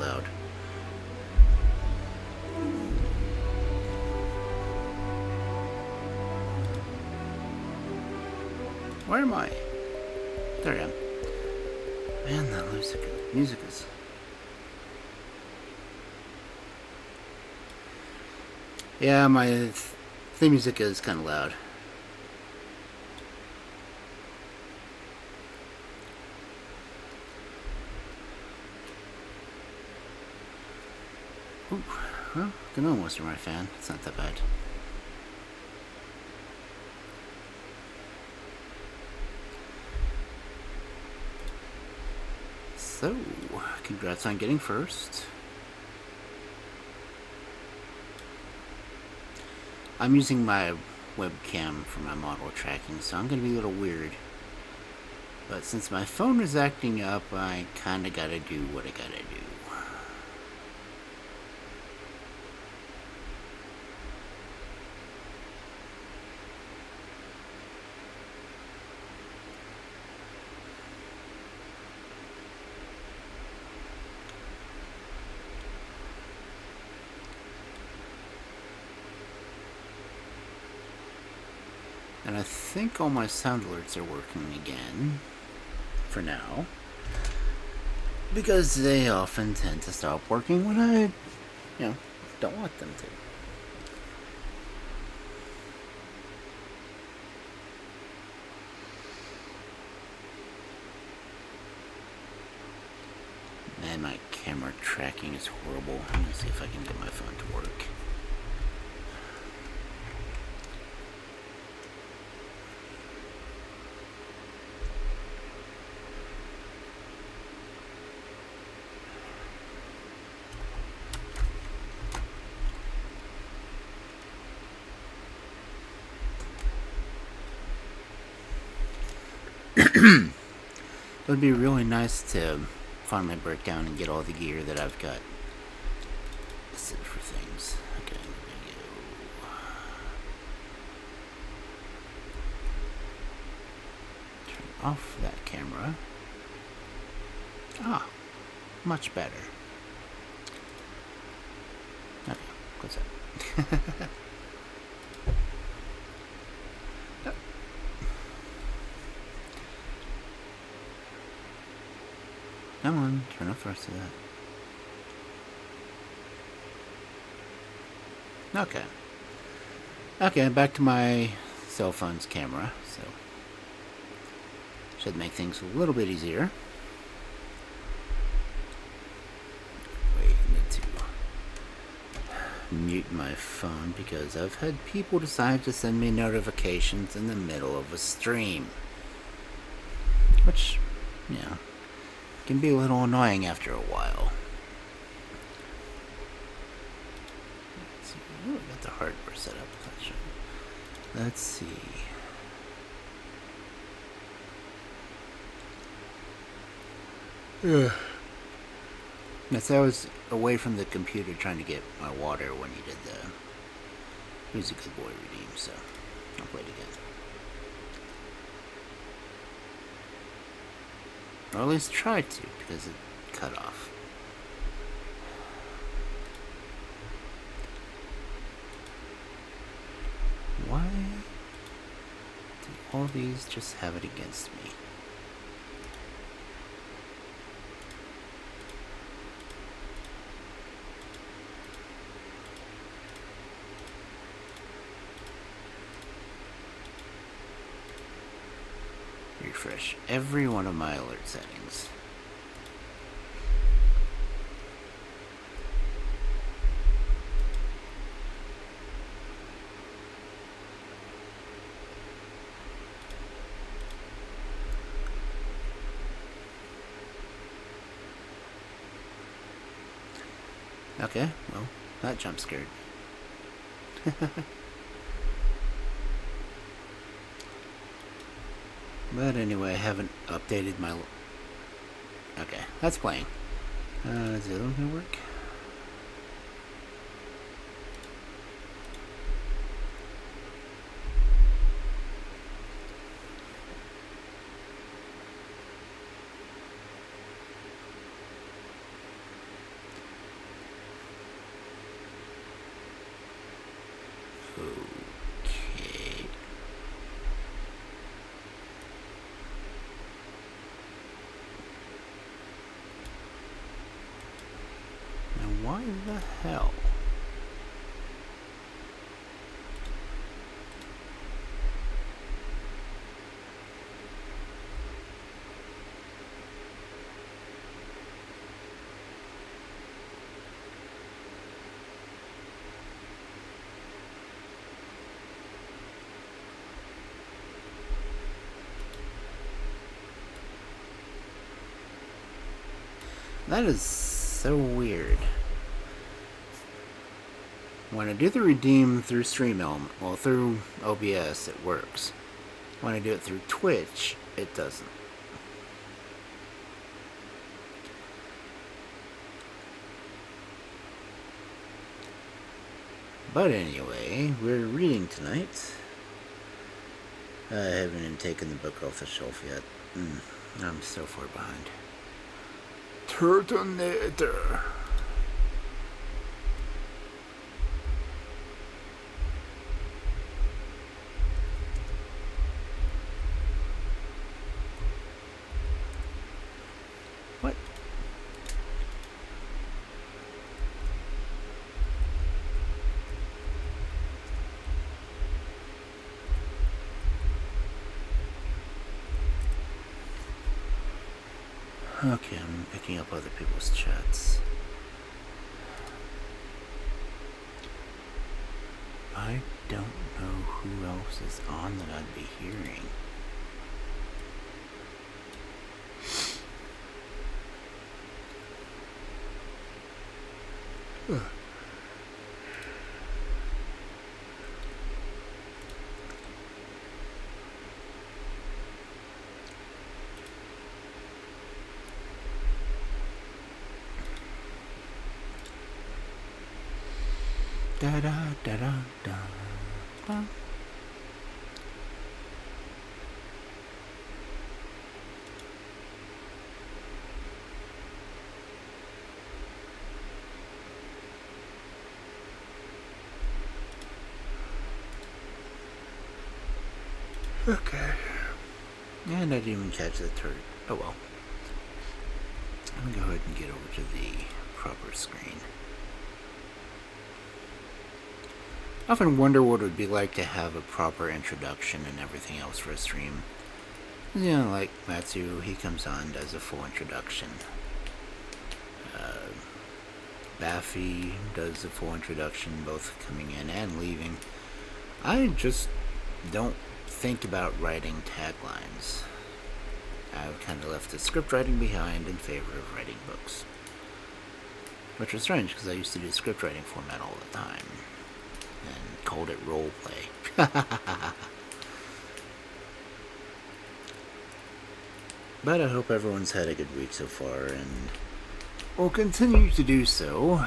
loud. Where am I? There I am. Man, that music is... Yeah, my theme music is kind of loud. Ooh, well, can almost be my fan. It's not that bad. So, congrats on getting first. I'm using my webcam for my model tracking, so I'm going to be a little weird. But since my phone is acting up, I kind of got to do what I got to do. And I think all my sound alerts are working again, for now, because they often tend to stop working when I, don't want them to. Man, my camera tracking is horrible. I'm gonna see if I can get my phone to work. It would be really nice to finally break down and get all the gear that I've got listed for things. Okay, there we go. Turn off that camera. Ah, much better. Okay, what's that? Come on, turn off the rest of that. Okay. Okay, back to my cell phone's camera, so should make things a little bit easier. Wait, I need to mute my phone because I've had people decide to send me notifications in the middle of a stream. Which, can be a little annoying after a while. Let's see. Oh, I got the hardware set up. Let's see. Yes, I was away from the computer trying to get my water when you did the Who's a Good Boy redeem, so I'll play it again. Or at least try to, because it cut off. Why do all these just have it against me? Refresh every one of my alert settings. Okay, well, that jump scared me. But anyway, I haven't updated my... Okay, that's playing. Is the other one gonna work? hell? That is so weird. When I do the redeem through Stream Element, well, through OBS, it works. When I do it through Twitch, it doesn't. But anyway, we're reading tonight. I haven't even taken the book off the shelf yet. I'm so far behind. Turtonator. What? Okay, I'm picking up other people's chats. I don't know who else is on that I'd be hearing. Da da da da da da. Okay. And I didn't even catch the turret. Oh well. I'm gonna go ahead and get over to the proper screen. I often wonder what it would be like to have a proper introduction and everything else for a stream. You know, like Matsu, he comes on, does a full introduction. Baffy does a full introduction, both coming in and leaving. I just don't think about writing taglines. I've kind of left the script writing behind in favor of writing books. Which is strange, because I used to do script writing format all the time. And called it roleplay. But I hope everyone's had a good week so far, and will continue to do so,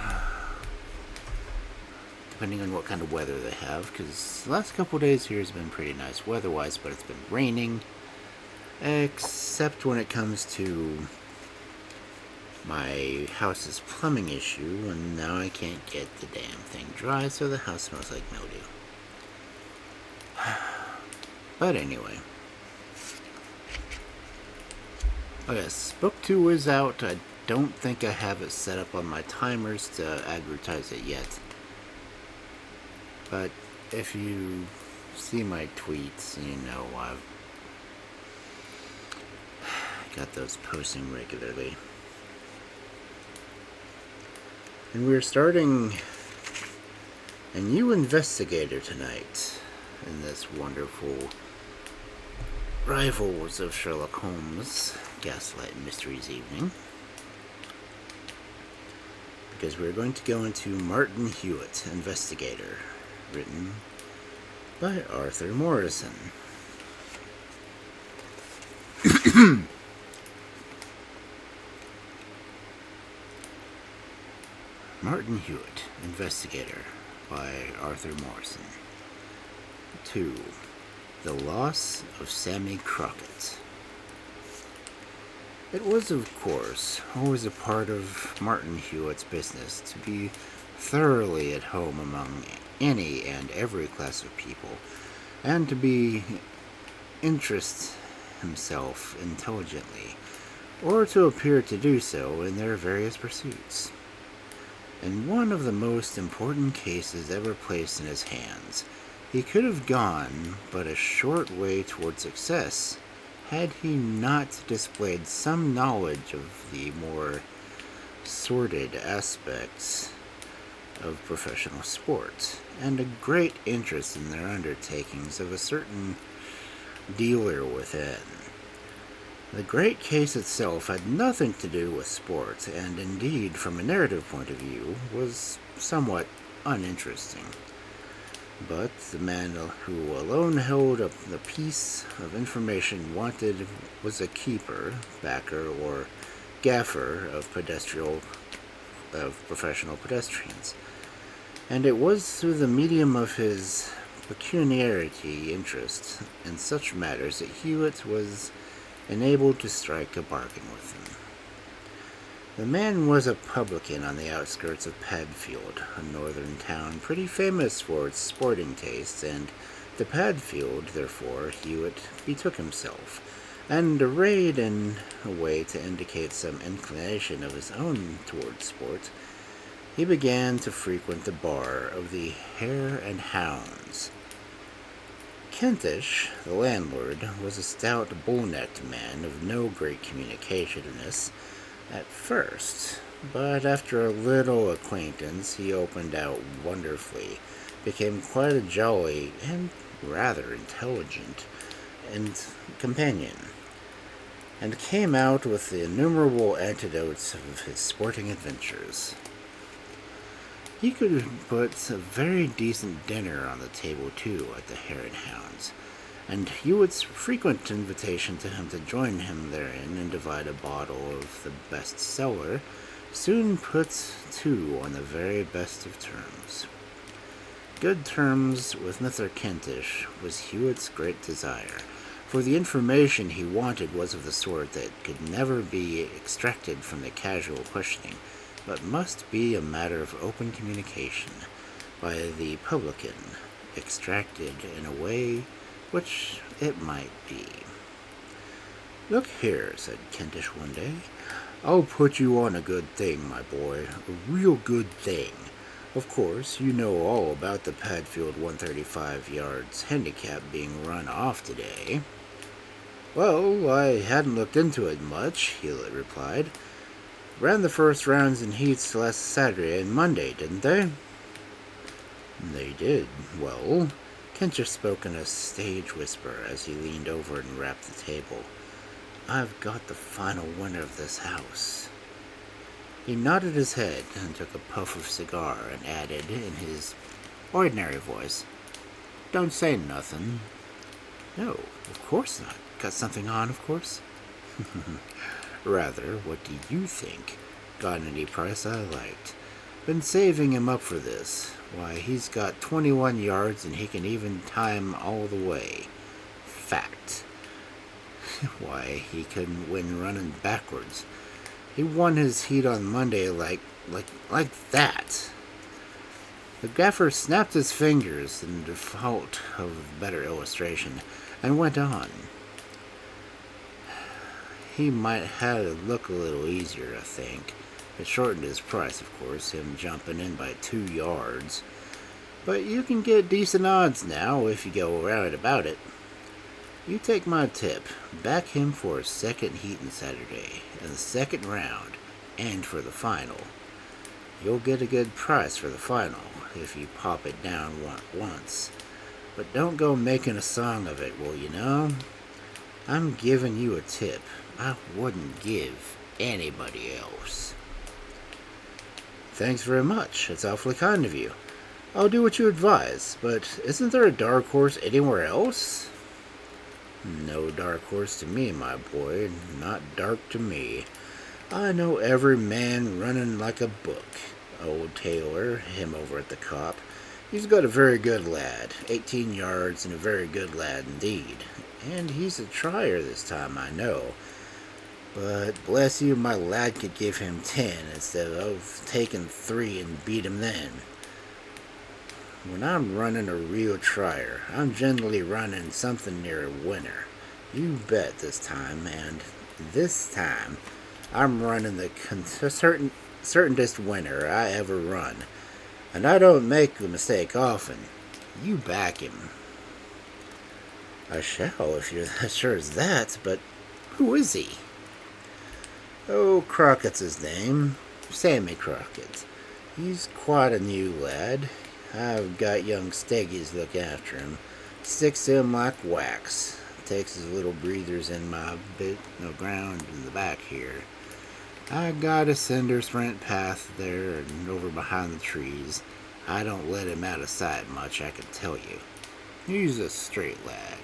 depending on what kind of weather they have, because the last couple of days here has been pretty nice weather-wise, but it's been raining, except when it comes to my house's plumbing issue, and now I can't get the damn thing dry, so the house smells like mildew. But anyway. Oh yes, book 2 is out. I don't think I have it set up on my timers to advertise it yet. But if you see my tweets, you know I've got those posting regularly. And we're starting a new Investigator tonight in this wonderful Rivals of Sherlock Holmes Gaslight Mysteries evening. Because we're going to go into Martin Hewitt, Investigator, written by Arthur Morrison. Martin Hewitt, Investigator, by Arthur Morrison. 2. The Loss of Sammy Crockett. It was, of course, always a part of Martin Hewitt's business to be thoroughly at home among any and every class of people, and to be interest himself intelligently, or to appear to do so in their various pursuits. in one of the most important cases ever placed in his hands. He could have gone but a short way toward success had he not displayed some knowledge of the more sordid aspects of professional sports, and a great interest in their undertakings of a certain dealer within. The great case itself had nothing to do with sports, and indeed, from a narrative point of view, was somewhat uninteresting. But the man who alone held up the piece of information wanted was a keeper, backer, or gaffer of professional pedestrians, and it was through the medium of his pecuniary interest in such matters that Hewitt was enabled to strike a bargain with him. The man was a publican on the outskirts of Padfield, a northern town pretty famous for its sporting tastes, and to Padfield, therefore, Hewitt betook himself, and arrayed in a way to indicate some inclination of his own towards sport, he began to frequent the bar of the Hare and Hounds. Kentish, the landlord, was a stout, bull-necked man of no great communicativeness at first, but after a little acquaintance he opened out wonderfully, became quite a jolly and rather intelligent companion, and came out with the innumerable anecdotes of his sporting adventures. He could put a very decent dinner on the table, too, at the Hare and Hounds, and Hewitt's frequent invitation to him to join him therein and divide a bottle of the best cellar soon put two on the very best of terms. Good terms with Mr. Kentish was Hewitt's great desire, for the information he wanted was of the sort that could never be extracted from the casual questioning, but must be a matter of open communication by the publican, extracted in a way which it might be. "Look here," said Kentish one day, "I'll put you on a good thing, my boy, a real good thing. Of course, you know all about the Padfield 135 yards handicap being run off today." "Well, I hadn't looked into it much," Hewitt replied. "Ran the first rounds in heats last Saturday and Monday, didn't they?" "They did. Well," Kentish spoke in a stage whisper as he leaned over and rapped the table, "I've got the final winner of this house." He nodded his head and took a puff of cigar and added in his ordinary voice, "Don't say nothing." "No, of course not. Got something on, of course." "Rather, what do you think? Got any price I liked. Been saving him up for this. Why, he's got 21 yards and he can even time all the way. Fact. Why, he couldn't win running backwards. He won his heat on Monday like that." The gaffer snapped his fingers in default of better illustration and went on. "He might have it look a little easier, I think. It shortened his price, of course, him jumping in by 2 yards. But you can get decent odds now if you go right about it. You take my tip. Back him for a second heat on Saturday, in the second round, and for the final. You'll get a good price for the final, if you pop it down once. But don't go making a song of it, will you know? I'm giving you a tip I wouldn't give anybody else." "Thanks very much. It's awfully kind of you. I'll do what you advise, but isn't there a dark horse anywhere else?" "No dark horse to me, my boy. Not dark to me. I know every man running like a book. Old Taylor, him over at the Cop, he's got a very good lad, 18 yards, and a very good lad indeed. And he's a trier this time, I know. But bless you, my lad could give him 10 instead of taking 3 and beat him then. When I'm running a real trier, I'm generally running something near a winner. You bet this time, and this time I'm running the certainest winner I ever run, and I don't make the mistake often. You back him." "I shall, if you're as sure as that, but who is he?" "Oh, Crockett's his name. Sammy Crockett. He's quite a new lad. I've got young Steggies look after him. Sticks to him like wax. Takes his little breathers in my bit of ground in the back here. I got a cinder sprint path there and over behind the trees. I don't let him out of sight much, I can tell you. He's a straight lad.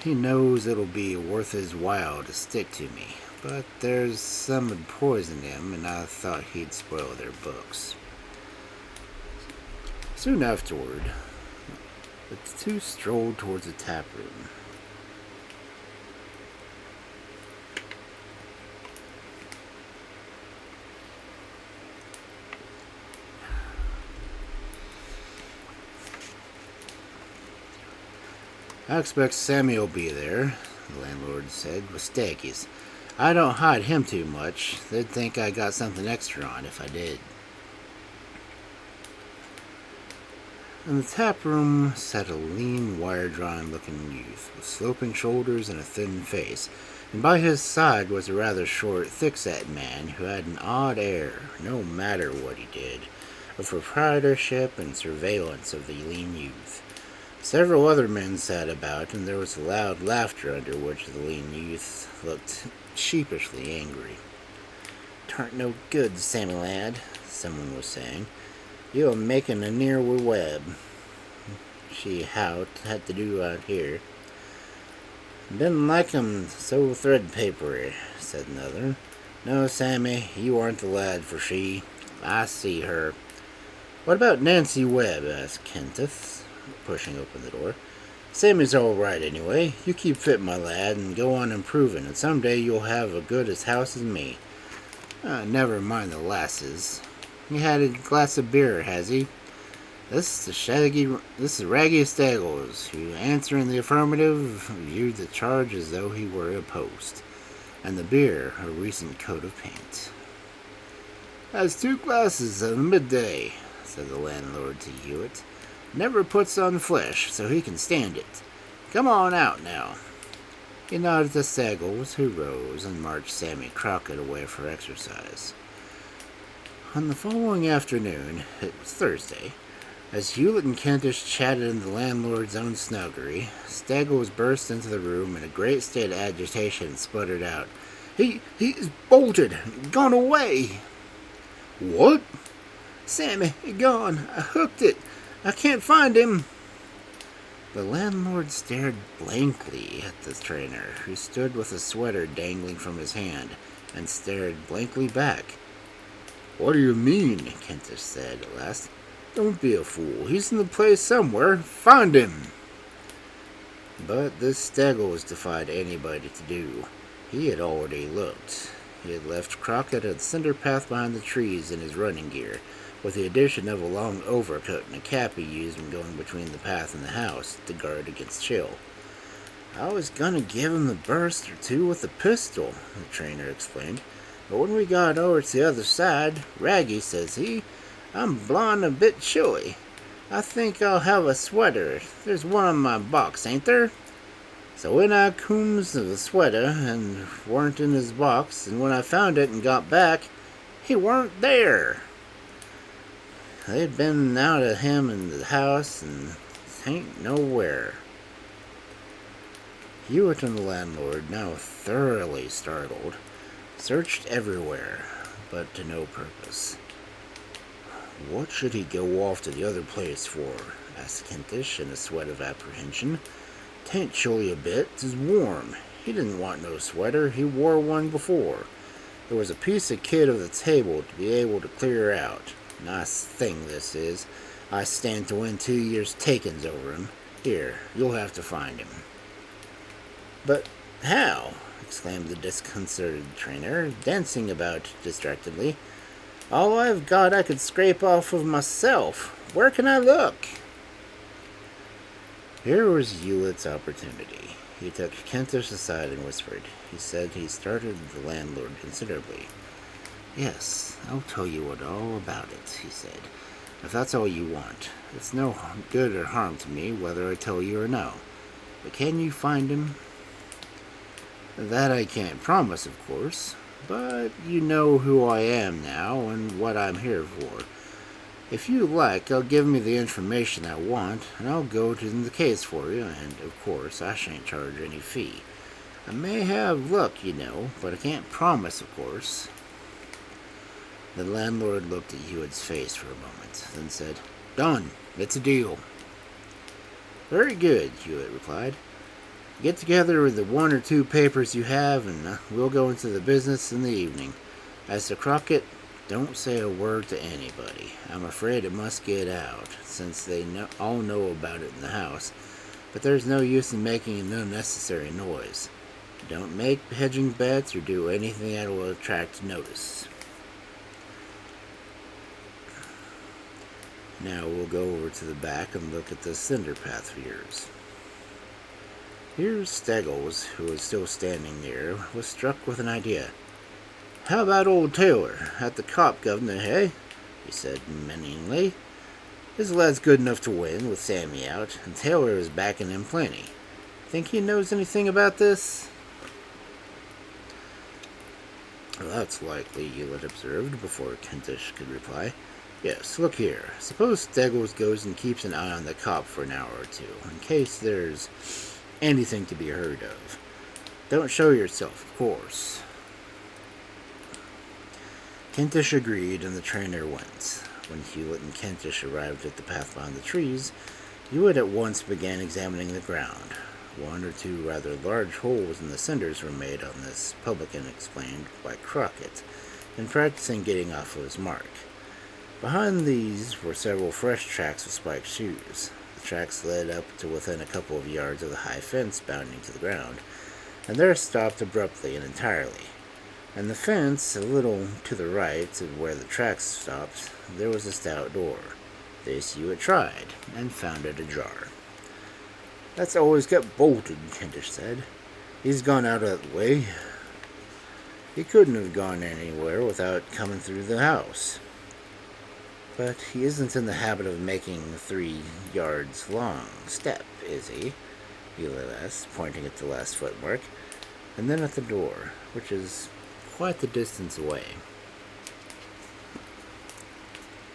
He knows it'll be worth his while to stick to me, but there's some would poison him, and I thought he'd spoil their books." Soon afterward, the two strolled towards the tap room. "I expect Sammy'll be there," the landlord said, "with Steggies. I don't hide him too much. They'd think I got something extra on if I did." In the tap room sat a lean, wire-drawn-looking youth with sloping shoulders and a thin face, and by his side was a rather short, thick-set man who had an odd air, no matter what he did, of proprietorship and surveillance of the lean youth. Several other men sat about, and there was loud laughter under which the lean youth looked sheepishly angry. "'Tarn't no good, Sammy lad," someone was saying. "You're making a near web. She how had to do out here." "Didn't like 'em so thread-papery," said another. "No, Sammy, you aren't the lad for she. I see her." "What about Nancy Webb?" asked Kentith, pushing open the door. "Sammy's all right anyway. You keep fit, my lad, and go on improving, and someday you'll have as good a house as me." "Never mind the lasses. He had a glass of beer, has he?" This is Raggy Staggles, who, answering the affirmative, viewed the charge as though he were a post, and the beer a recent coat of paint. "Has 2 glasses at midday," said the landlord to Hewitt. "Never puts on flesh, so he can stand it. Come on out now." He nodded to Staggles, who rose and marched Sammy Crockett away for exercise. On the following afternoon, it was Thursday, as Hewitt and Kentish chatted in the landlord's own snuggery, Staggles burst into the room in a great state of agitation and sputtered out, He's bolted! Gone away!" "What?" "Sammy, gone. I hooked it. I can't find him." The landlord stared blankly at the trainer, who stood with a sweater dangling from his hand, and stared blankly back. "What do you mean?" Kentish said at last. "Don't be a fool. He's in the place somewhere. Find him." But this Staggles defied anybody to do. He had already looked. He had left Crockett at the cinder path behind the trees in his running gear, with the addition of a long overcoat and a cap he used when going between the path and the house to guard against chill. "I was gonna give him a burst or two with a pistol," the trainer explained. "But when we got over to the other side, Raggy, says he, I'm blowing a bit chilly. I think I'll have a sweater. There's one in my box, ain't there?" So when I comes to the sweater and weren't in his box, and when I found it and got back, he weren't there. They'd been out of him in the house, and ain't nowhere. Hewitt and the landlord, now thoroughly startled, searched everywhere, but to no purpose. "What should he go off to the other place for?" asked Kentish in a sweat of apprehension. "'Tain't chilly a bit, 'tis warm. He didn't want no sweater, he wore one before. There was a piece of kid of the table to be able to clear out. Nice thing this is. I stand to win 2 years' takings over him. Here, you'll have to find him." "But how?" exclaimed the disconcerted trainer, dancing about distractedly. "All I've got I could scrape off of myself. Where can I look?" Here was Hewitt's opportunity. He took Kentish aside and whispered. He said he startled the landlord considerably. Yes, I'll tell you all about it, he said. If that's all you want. It's no good or harm to me whether I tell you or no. But can you find him? That I can't promise, of course. But you know who I am now and what I'm here for. If you like, I'll give me the information I want, and I'll go to the case for you, and, of course, I shan't charge any fee. I may have luck, you know, but I can't promise, of course. The landlord looked at Hewitt's face for a moment, then said, Done. It's a deal. Very good, Hewitt replied. Get together with the 1 or 2 papers you have, and we'll go into the business in the evening. As to Crockett, don't say a word to anybody. I'm afraid it must get out, since they all know about it in the house. But there's no use in making an unnecessary noise. Don't make hedging bets or do anything that will attract notice. Now we'll go over to the back and look at the cinder path of yours. Here's Steggles, who was still standing there, was struck with an idea. How about old Taylor, at the cop, governor, hey? He said meaningly. His lad's good enough to win, with Sammy out, and Taylor is backing him plenty. Think he knows anything about this? Well, that's likely, Hewitt observed, before Kentish could reply. Yes, look here. Suppose Steggles goes and keeps an eye on the cop for an hour or 2, in case there's anything to be heard of. Don't show yourself, of course. Kentish agreed, and the trainer went. When Hewitt and Kentish arrived at the path behind the trees, Hewitt at once began examining the ground. 1 or 2 rather large holes in the cinders were made on this, publican explained by Crockett, in practicing getting off of his mark. Behind these were several fresh tracks of spiked shoes. The tracks led up to within a couple of yards of the high fence bounding to the ground, and there stopped abruptly and entirely. And the fence, a little to the right of where the tracks stopped, there was a stout door. This Hewitt tried, and found it ajar. That's always kept bolted, Kentish said. He's gone out of that way. He couldn't have gone anywhere without coming through the house. But he isn't in the habit of making a 3 yards long step, is he? Hewitt asked, pointing at the last footmark, and then at the door, which is quite the distance away.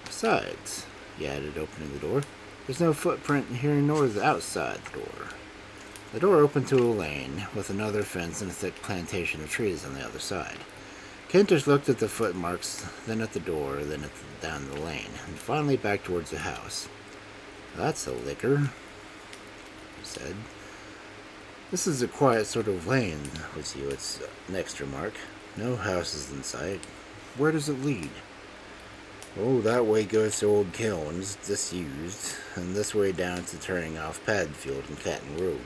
Besides, he added, opening the door, there's no footprint here nor the outside door. The door opened to a lane, with another fence and a thick plantation of trees on the other side. Kentish looked at the footmarks, then at the door, then down the lane, and finally back towards the house. That's a licker, he said. This is a quiet sort of lane, was Hewitt's next remark. No houses in sight. Where does it lead? Oh, that way goes to Old Kilns, disused, and this way down to turning off Padfield and Catton Road.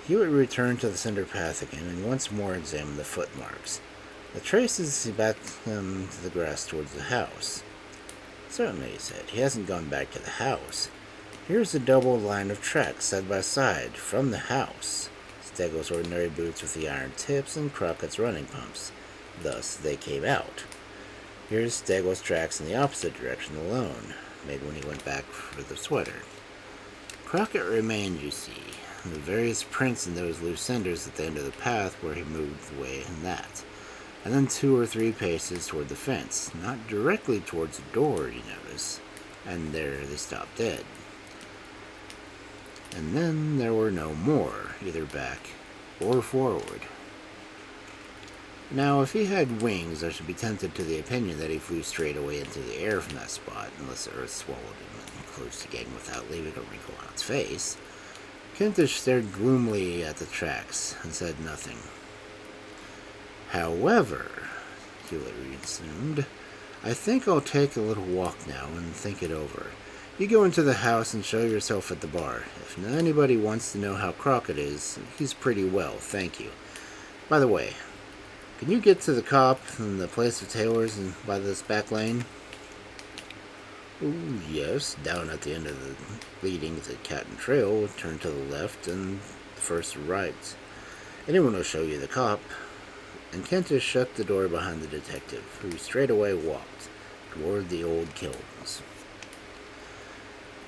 Hewitt returned to the cinder path again and once more examined the footmarks. The traces back to the grass towards the house. Certainly, he said. He hasn't gone back to the house. Here's a double line of tracks side by side from the house. Steggles' ordinary boots with the iron tips and Crockett's running pumps. Thus, they came out. Here's Steggles' tracks in the opposite direction alone, made when he went back for the sweater. Crockett remained, you see, and the various prints in those loose cinders at the end of the path where he moved away in that, and then 2 or 3 paces toward the fence, not directly towards the door, you notice, and there they stopped dead. And then there were no more, either back or forward. Now, if he had wings, I should be tempted to the opinion that he flew straight away into the air from that spot, unless the earth swallowed him and closed again without leaving a wrinkle on its face. Kentish stared gloomily at the tracks and said nothing. However, Hewitt resumed, I think I'll take a little walk now and think it over. You go into the house and show yourself at the bar. If anybody wants to know how Crockett is, he's pretty well, thank you. By the way, can you get to the cop and the place of Taylor's and by this back lane? Oh, yes, down at the end of the leading to Catton Trail, turn to the left and the first right. Anyone will show you the cop, and Kentish shut the door behind the detective, who straightaway walked toward the old kilns.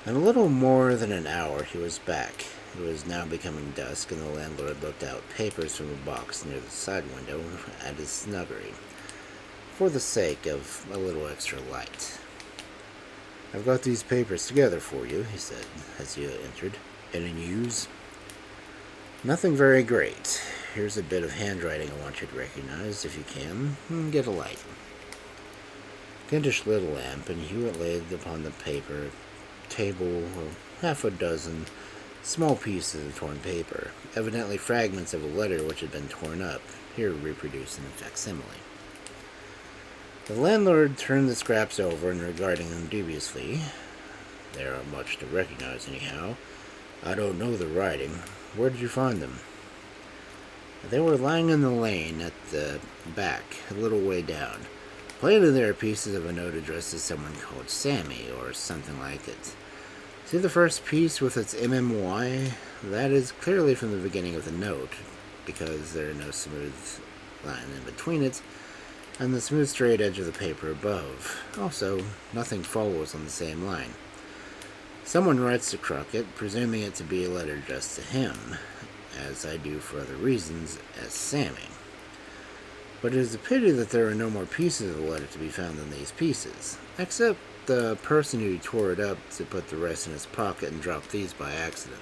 In a little more than an hour he was back. It was now becoming dusk, and the landlord looked out papers from a box near the side window at his snuggery, for the sake of a little extra light. "I've got these papers together for you," he said, as he entered. "Any news?" "Nothing very great. Here's a bit of handwriting I want you to recognize, if you can. Get a light." Kentish lit a lamp, and Hewitt laid upon the paper table half a dozen small pieces of torn paper, evidently fragments of a letter which had been torn up, here reproduced in a facsimile. The landlord turned the scraps over and regarding them dubiously. "There aren't much to recognize, anyhow. I don't know the writing. Where did you find them?" "They were lying in the lane at the back, a little way down. Plainly there are pieces of a note addressed to someone called Sammy, or something like it. See the first piece with its MMY? That is clearly from the beginning of the note, because there are no smooth line in between it, and the smooth straight edge of the paper above. Also, nothing follows on the same line. Someone writes to Crockett, presuming it to be a letter addressed to him, as I do for other reasons, as Sammy. But it is a pity that there are no more pieces of the letter to be found than these pieces, except the person who tore it up to put the rest in his pocket and dropped these by accident."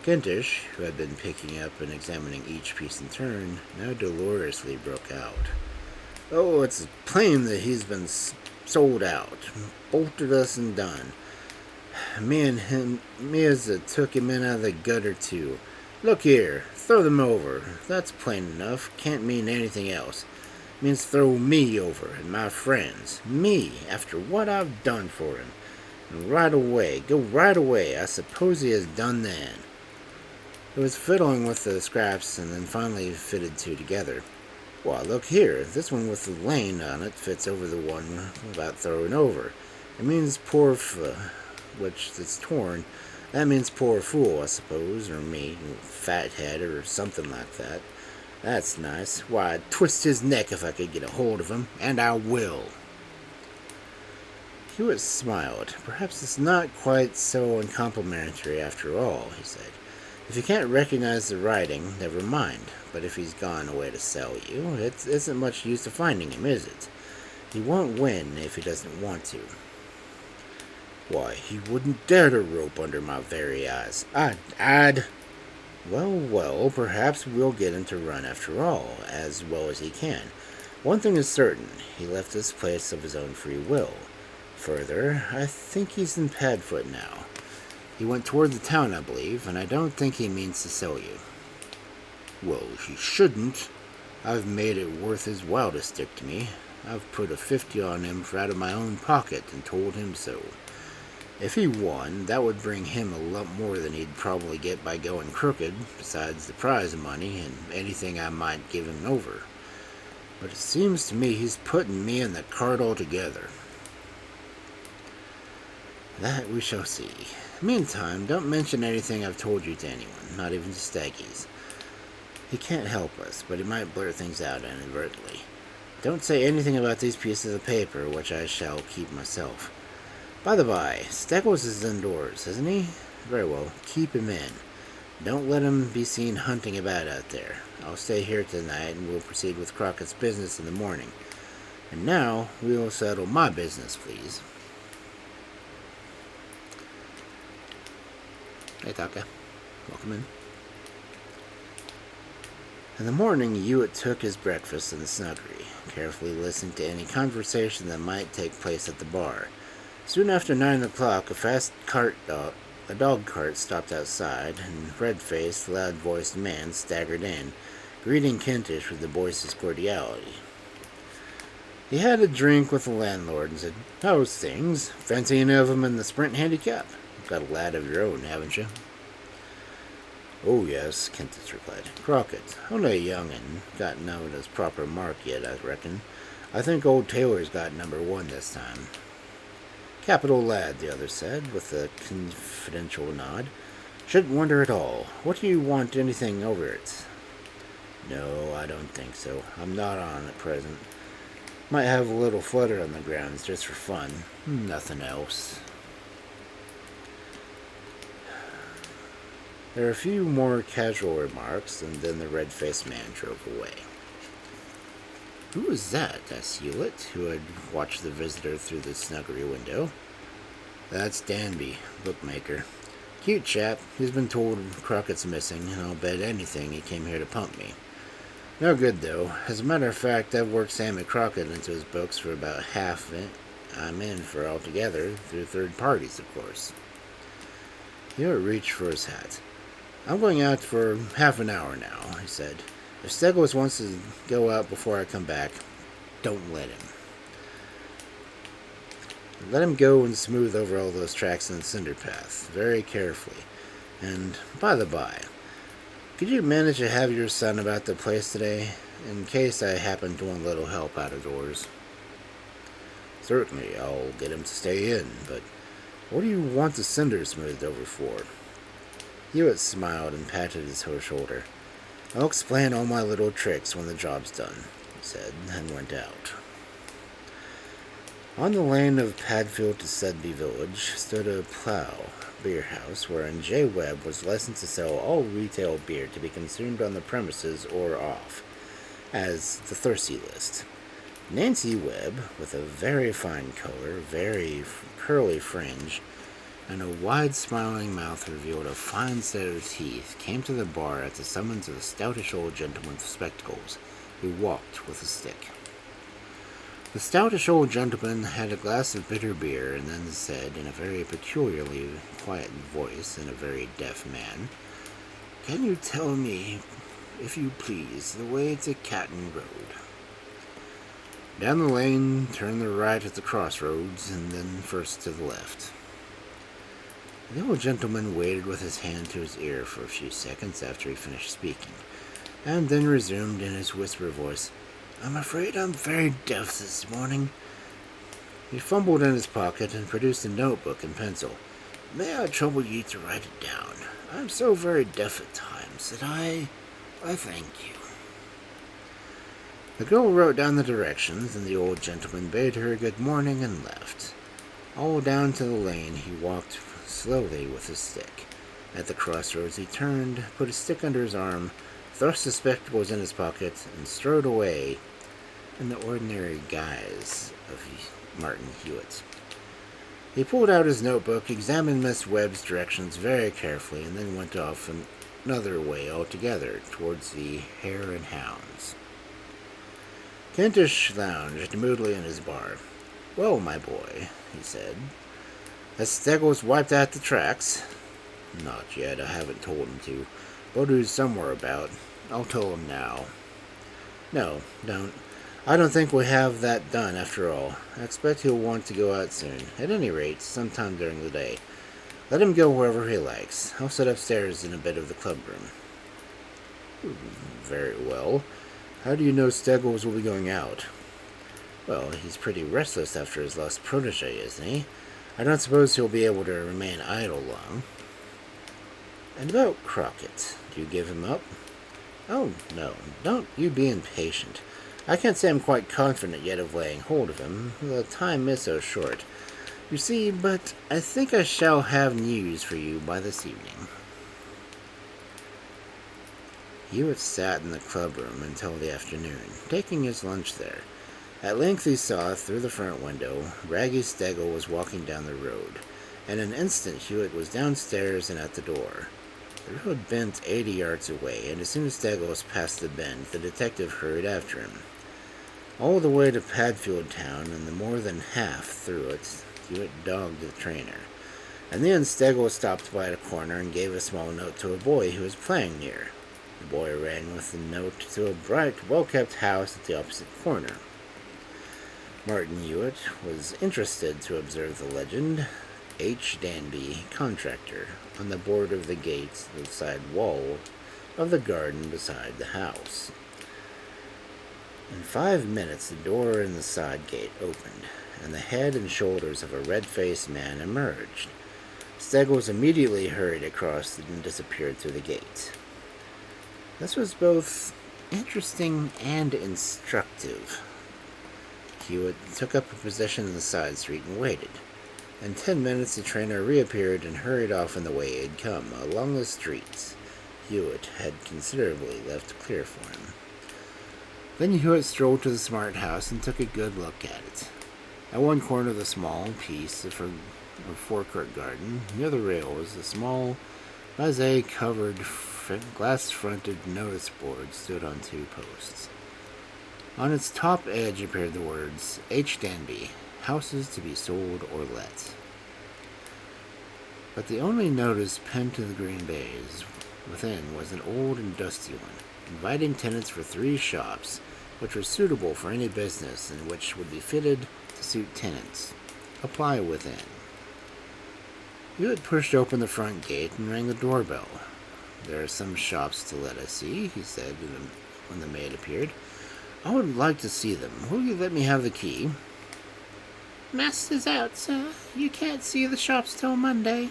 Kentish, who had been picking up and examining each piece in turn, now dolorously broke out. "Oh, it's plain that he's been sold out, bolted us and done. Me as took him in out of the gutter too. Look here, throw them over. That's plain enough. Can't mean anything else. Means throw me over and my friends. Me, after what I've done for him. And right away, go right away. I suppose he has done then." He was fiddling with the scraps and then finally fitted two together. "Why, look here. This one with the lane on it fits over the one about throwing over. It means poor which it's torn. That means poor fool, I suppose, or me, fathead, or something like that. That's nice. Why, I'd twist his neck if I could get a hold of him, and I will." Hewitt smiled. "Perhaps it's not quite so uncomplimentary after all," he said. "If you can't recognize the writing, never mind. But if he's gone away to sell you, it isn't much use to finding him, is it? He won't win if he doesn't want to." "Why, he wouldn't dare to rope under my very eyes. I'd... Well, perhaps we'll get him to run after all, as well as he can. One thing is certain, he left this place of his own free will. Further, I think he's in Padfoot now. He went toward the town, I believe, and I don't think he means to sell you." "Well, he shouldn't. I've made it worth his while to stick to me. I've put a 50 on him out of my own pocket and told him so. If he won, that would bring him a lot more than he'd probably get by going crooked, besides the prize money and anything I might give him over. But it seems to me he's putting me in the cart altogether." "That we shall see. Meantime, don't mention anything I've told you to anyone, not even to Staggy's. He can't help us, but he might blurt things out inadvertently. Don't say anything about these pieces of paper, which I shall keep myself. By the by, Steggles is indoors, isn't he? Very well, keep him in. Don't let him be seen hunting about out there. I'll stay here tonight, and we'll proceed with Crockett's business in the morning. And now, we'll settle my business, please." "Hey, Taka. Welcome in." In the morning, Hewitt took his breakfast in the snuggery, carefully listening to any conversation that might take place at the bar. Soon after 9 o'clock, a dog cart stopped outside, and a red-faced, loud-voiced man staggered in, greeting Kentish with the boy's cordiality. He had a drink with the landlord and said, "How's things? Fancy any of 'em in the sprint handicap? Got a lad of your own, haven't you?" "Oh, yes," Kentish replied. "Crockett. Only a young'un. Got none of his proper mark yet, I reckon. I think old Taylor's got number 1 this time." "Capital lad," the other said, with a confidential nod. "Shouldn't wonder at all. What do you want anything over it?" No, I don't think so. I'm not on at present. Might have a little flutter on the grounds just for fun. Nothing else. There are a few more casual remarks, and then the red-faced man drove away. "Who is that?" asked Hewitt, who had watched the visitor through the snuggery window. "That's Danby, bookmaker. Cute chap. He's been told Crockett's missing, and I'll bet anything he came here to pump me. No good, though. As a matter of fact, I've worked Sammy Crockett into his books for about half it. I'm in for altogether, through third parties, of course." Hewitt reached for his hat. "I'm going out for half an hour now," he said. "If Steggles wants to go out before I come back, don't let him. Let him go and smooth over all those tracks in the cinder path, very carefully. And, by the by, could you manage to have your son about the place today, in case I happen to want a little help out of doors?" "Certainly, I'll get him to stay in, but what do you want the cinder smoothed over for?" Hewitt smiled and patted his shoulder. "I'll explain all my little tricks when the job's done," he said, and went out. On the lane of Padfield to Sedby Village stood a plough beer house wherein J. Webb was licensed to sell all retail beer to be consumed on the premises or off, as the thirsty list. Nancy Webb, with a very fine color, very curly fringe, and a wide smiling mouth revealed a fine set of teeth, came to the bar at the summons of a stoutish old gentleman with spectacles, who walked with a stick. The stoutish old gentleman had a glass of bitter beer, and then said, in a very peculiarly quiet voice, and a very deaf man, "Can you tell me, if you please, the way to Catton Road?" "Down the lane, turn the right at the crossroads, and then first to the left." The old gentleman waited with his hand to his ear for a few seconds after he finished speaking, and then resumed in his whisper voice, "I'm afraid I'm very deaf this morning." He fumbled in his pocket and produced a notebook and pencil. "May I trouble you to write it down? I'm so very deaf at times that I thank you." The girl wrote down the directions, and the old gentleman bade her good morning and left. All down to the lane he walked slowly with his stick. At the crossroads he turned, put his stick under his arm, thrust his spectacles in his pocket, and strode away in the ordinary guise of Martin Hewitt. He pulled out his notebook, examined Miss Webb's directions very carefully, and then went off another way altogether, towards the Hare and Hounds. Kentish lounged moodily in his bar. "Well, my boy," he said, "has Steggles wiped out the tracks?" "Not yet. I haven't told him to. But he's somewhere about. I'll tell him now." "No, don't. I don't think we'll have that done after all. I expect he'll want to go out soon. At any rate, sometime during the day. Let him go wherever he likes. I'll sit upstairs in a bit of the club room." "Very well. How do you know Steggles will be going out?" "Well, he's pretty restless after his lost protege, isn't he? I don't suppose he'll be able to remain idle long." "And about Crockett, do you give him up?" "Oh, no, don't you be impatient. I can't say I'm quite confident yet of laying hold of him. The time is so short, you see, but I think I shall have news for you by this evening." Hewitt sat in the club room until the afternoon, taking his lunch there. At length he saw, through the front window, Raggy Steggle was walking down the road. In an instant Hewitt was downstairs and at the door. The road bent 80 yards away, and as soon as Steggle was past the bend, the detective hurried after him. All the way to Padfield town, and the more than half through it, Hewitt dogged the trainer. And then Steggle stopped by a corner and gave a small note to a boy who was playing near. The boy ran with the note to a bright, well-kept house at the opposite corner. Martin Hewitt was interested to observe the legend, H. Danby, contractor, on the board of the gate, the side wall of the garden beside the house. In 5 minutes the door in the side gate opened, and the head and shoulders of a red-faced man emerged. Steggles immediately hurried across and disappeared through the gate. This was both interesting and instructive. Hewitt took up a position in the side street and waited. In 10 minutes, the trainer reappeared and hurried off in the way he had come, along the streets Hewitt had considerably left clear for him. Then Hewitt strolled to the smart house and took a good look at it. At one corner of the small piece of forecourt garden, near the rail, was a small, mosaic-covered, glass-fronted notice board stood on 2 posts. On its top edge appeared the words, H. Danby, houses to be sold or let. But the only notice pinned to the green baize within was an old and dusty one, inviting tenants for 3 shops, which were suitable for any business and which would be fitted to suit tenants. Apply within. Hewitt pushed open the front gate and rang the doorbell. There are some shops to let us see, he said when the maid appeared. I would like to see them. Will you let me have the key? Master's out, sir. You can't see the shops till Monday.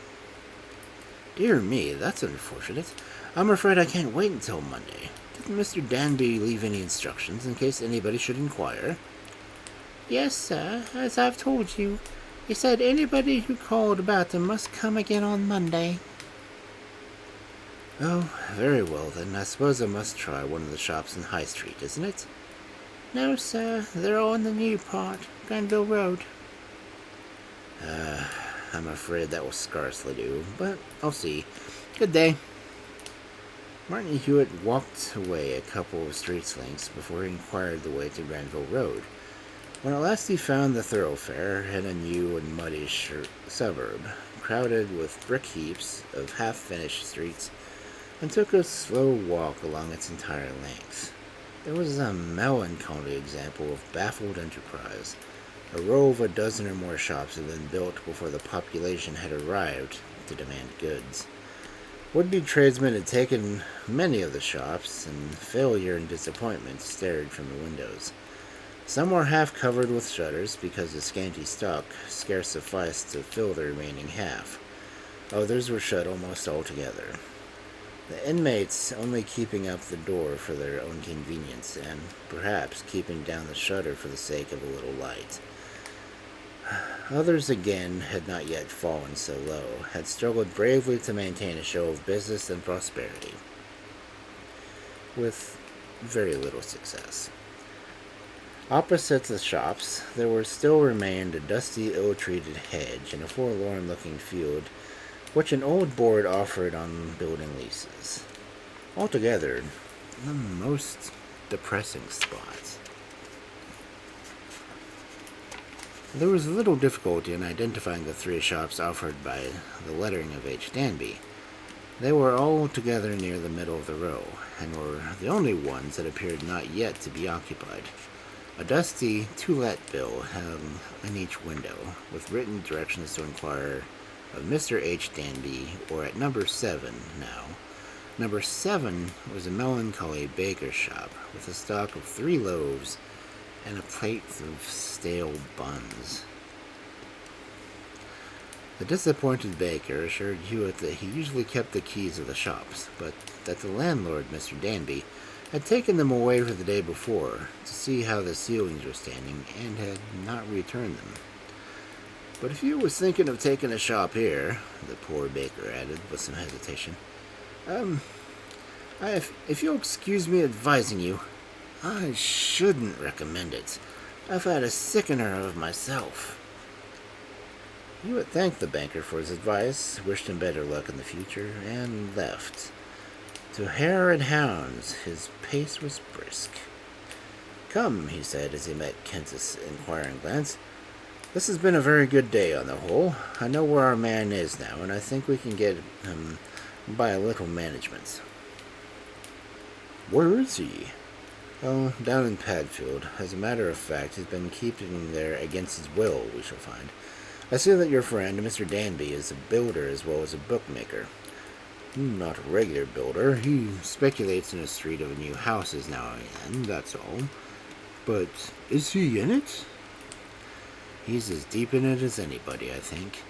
Dear me, that's unfortunate. I'm afraid I can't wait until Monday. Didn't Mr. Danby leave any instructions in case anybody should inquire? Yes, sir, as I've told you. He said anybody who called about them must come again on Monday. Oh, very well then. I suppose I must try one of the shops in High Street, isn't it? No, sir. They're all in the new part, Granville Road. I'm afraid that will scarcely do, but I'll see. Good day. Martin Hewitt walked away a couple of street lengths before he inquired the way to Granville Road. When at last he found the thoroughfare in a new and muddy suburb, crowded with brick heaps of half-finished streets, and took a slow walk along its entire length. There was a melancholy example of baffled enterprise. A row of a dozen or more shops had been built before the population had arrived to demand goods. Would-be tradesmen had taken many of the shops, and failure and disappointment stared from the windows. Some were half covered with shutters because the scanty stock scarce sufficed to fill the remaining half. Others were shut almost altogether, the inmates only keeping up the door for their own convenience, and perhaps keeping down the shutter for the sake of a little light. Others again had not yet fallen so low, had struggled bravely to maintain a show of business and prosperity, with very little success. Opposite the shops, there still remained a dusty, ill-treated hedge and a forlorn-looking field, which an old board offered on building leases. Altogether, the most depressing spot. There was little difficulty in identifying the 3 shops offered by the lettering of H. Danby. They were all together near the middle of the row, and were the only ones that appeared not yet to be occupied. A dusty to-let bill hung in each window, with written directions to inquire of Mr. H. Danby, or at number 7 now. Number 7 was a melancholy baker's shop, with a stock of 3 loaves and a plate of stale buns. The disappointed baker assured Hewitt that he usually kept the keys of the shops, but that the landlord, Mr. Danby, had taken them away for the day before to see how the ceilings were standing, and had not returned them. But if you was thinking of taking a shop here, the poor baker added with some hesitation, if you'll excuse me advising you, I shouldn't recommend it. I've had a sickener of myself. Hewitt thanked the banker for his advice, wished him better luck in the future, and left. To hare and hounds, his pace was brisk. Come, he said as he met Kent's inquiring glance. This has been a very good day on the whole. I know where our man is now, and I think we can get him by a little management. Where is he? Oh, down in Padfield. As a matter of fact, he's been keeping there against his will, we shall find. I see that your friend, Mr. Danby, is a builder as well as a bookmaker. Not a regular builder. He speculates in a street of new houses now and then, that's all. But is he in it? He's as deep in it as anybody, I think.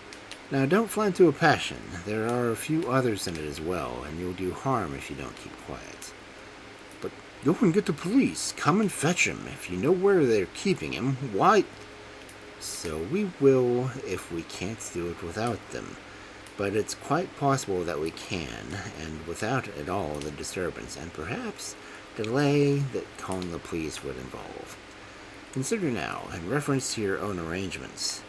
Now, don't fly into a passion. There are a few others in it as well, and you'll do harm if you don't keep quiet. But Go and get the police. Come and fetch him. If you know where they're keeping him, why... So we will if we can't do it without them. But it's quite possible that we can, and without at all the disturbance, and perhaps delay that calling the police would involve. Consider now, in reference to your own arrangements,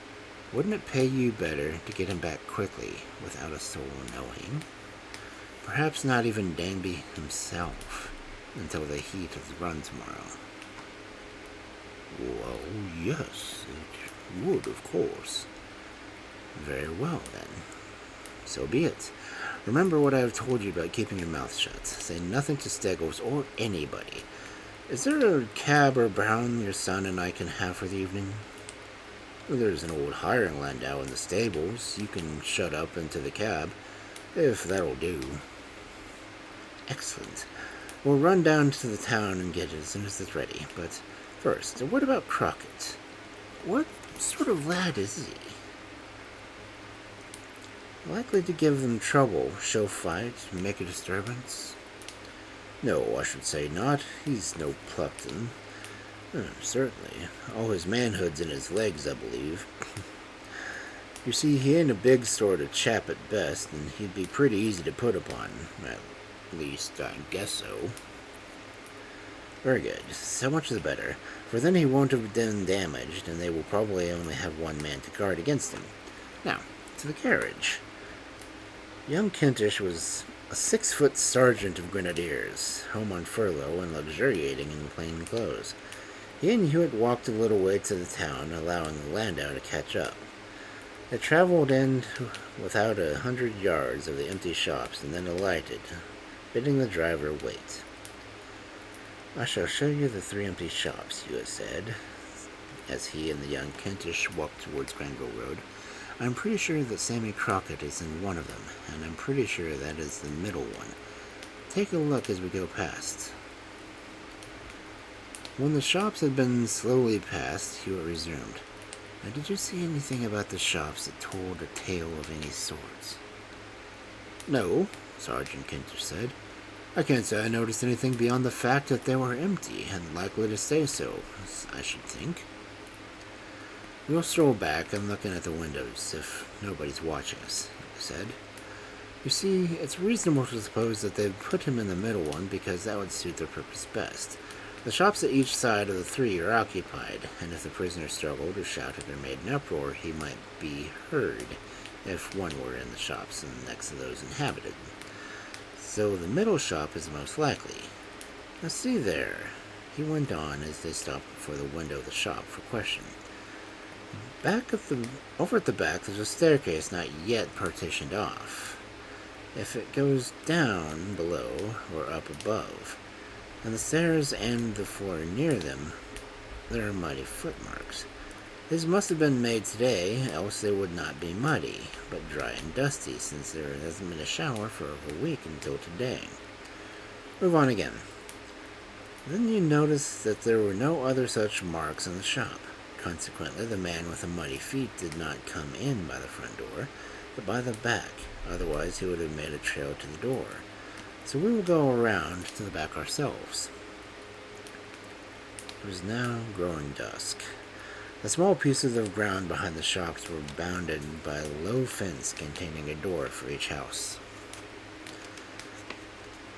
wouldn't it pay you better to get him back quickly, without a soul knowing? Perhaps not even Danby himself, until the heat of the run tomorrow. Well, yes, it would, of course. Very well, then. So be it. Remember what I have told you about keeping your mouth shut. Say nothing to Steggles or anybody. Is there a cab or brown your son and I can have for the evening? There's an old hiring landau in the stables. You can shut up into the cab, if that'll do. Excellent. We'll run down to the town and get it as soon as it's ready. But first, what about Crockett? What sort of lad is he? Likely to give them trouble, show fight, make a disturbance? No, I should say not. He's no Pluckton. Certainly. All his manhood's in his legs, I believe. You see, he ain't a big sort of chap at best, and he'd be pretty easy to put upon. At least, I guess so. Very good. So much the better, for then he won't have been damaged, and they will probably only have one man to guard against him. Now, to the carriage. Young Kentish was a 6-foot sergeant of grenadiers, home on furlough and luxuriating in plain clothes. He and Hewitt walked a little way to the town, allowing the landau to catch up. They traveled in without 100 yards of the empty shops and then alighted, bidding the driver wait. I shall show you the 3 empty shops, Hewitt said, as he and the young Kentish walked towards Granville Road. I'm pretty sure that Sammy Crockett is in one of them, and I'm pretty sure that is the middle one. Take a look as we go past. When the shops had been slowly passed, Hewitt resumed. Now, did you see anything about the shops that told a tale of any sort? No, Sergeant Kentish said. I can't say I noticed anything beyond the fact that they were empty, and likely to stay so, I should think. We'll stroll back and look in at the windows, if nobody's watching us, he said. You see, it's reasonable to suppose that they've put him in the middle one because that would suit their purpose best. The shops at each side of the 3 are occupied, and if the prisoner struggled or shouted or made an uproar, he might be heard if one were in the shops and next to those inhabited. So the middle shop is the most likely. Now see there, he went on as they stopped before the window of the shop for question. Over at the back, there's a staircase not yet partitioned off. If it goes down below or up above, and the stairs and the floor near them, there are muddy footmarks. These must have been made today, else they would not be muddy, but dry and dusty, since there hasn't been a shower for over a week until today. Move on again. Then you notice that there were no other such marks on the shop. Consequently, the man with the muddy feet did not come in by the front door, but by the back. Otherwise, he would have made a trail to the door. So we will go around to the back ourselves. It was now growing dusk. The small pieces of ground behind the shops were bounded by a low fence containing a door for each house.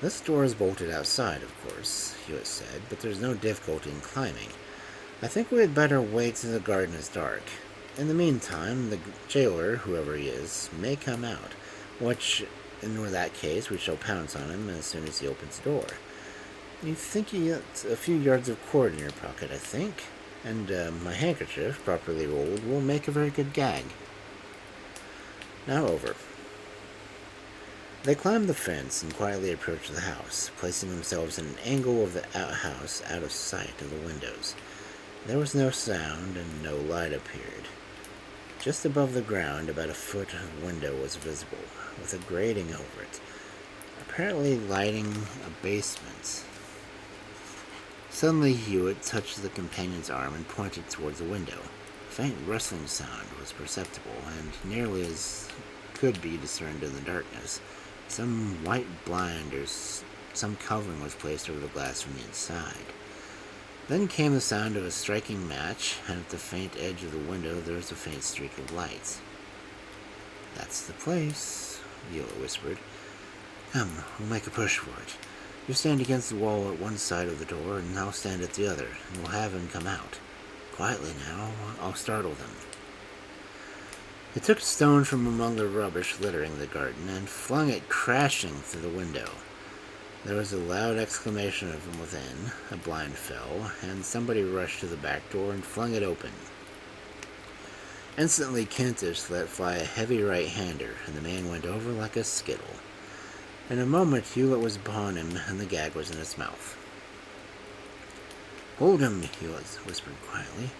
This door is bolted outside, of course, Hewitt said, but there's no difficulty in climbing. I think we had better wait till the garden is dark. In the meantime, the jailer, whoever he is, may come out, which, in that case, we shall pounce on him as soon as he opens the door. You think you got a few yards of cord in your pocket, I think, and my handkerchief, properly rolled, will make a very good gag. Now over. They climbed the fence and quietly approached the house, placing themselves in an angle of the outhouse out of sight of the windows. There was no sound, and no light appeared. Just above the ground, about a foot of window was visible, with a grating over it, apparently lighting a basement. Suddenly Hewitt touched the companion's arm and pointed towards the window. A faint rustling sound was perceptible, and nearly as could be discerned in the darkness. Some white blind or some covering was placed over the glass from the inside. Then came the sound of a striking match, and at the faint edge of the window there was a faint streak of light. "That's the place," Viola whispered. "Come, we'll make a push for it. You stand against the wall at one side of the door, and I'll stand at the other, and we'll have him come out. Quietly now, I'll startle them." He took a stone from among the rubbish littering the garden and flung it crashing through the window. There was a loud exclamation from within, a blind fell, and somebody rushed to the back door and flung it open. Instantly, Kentish let fly a heavy right-hander, and the man went over like a skittle. In a moment, Hewitt was upon him, and the gag was in his mouth. "Hold him," Hewitt whispered quietly.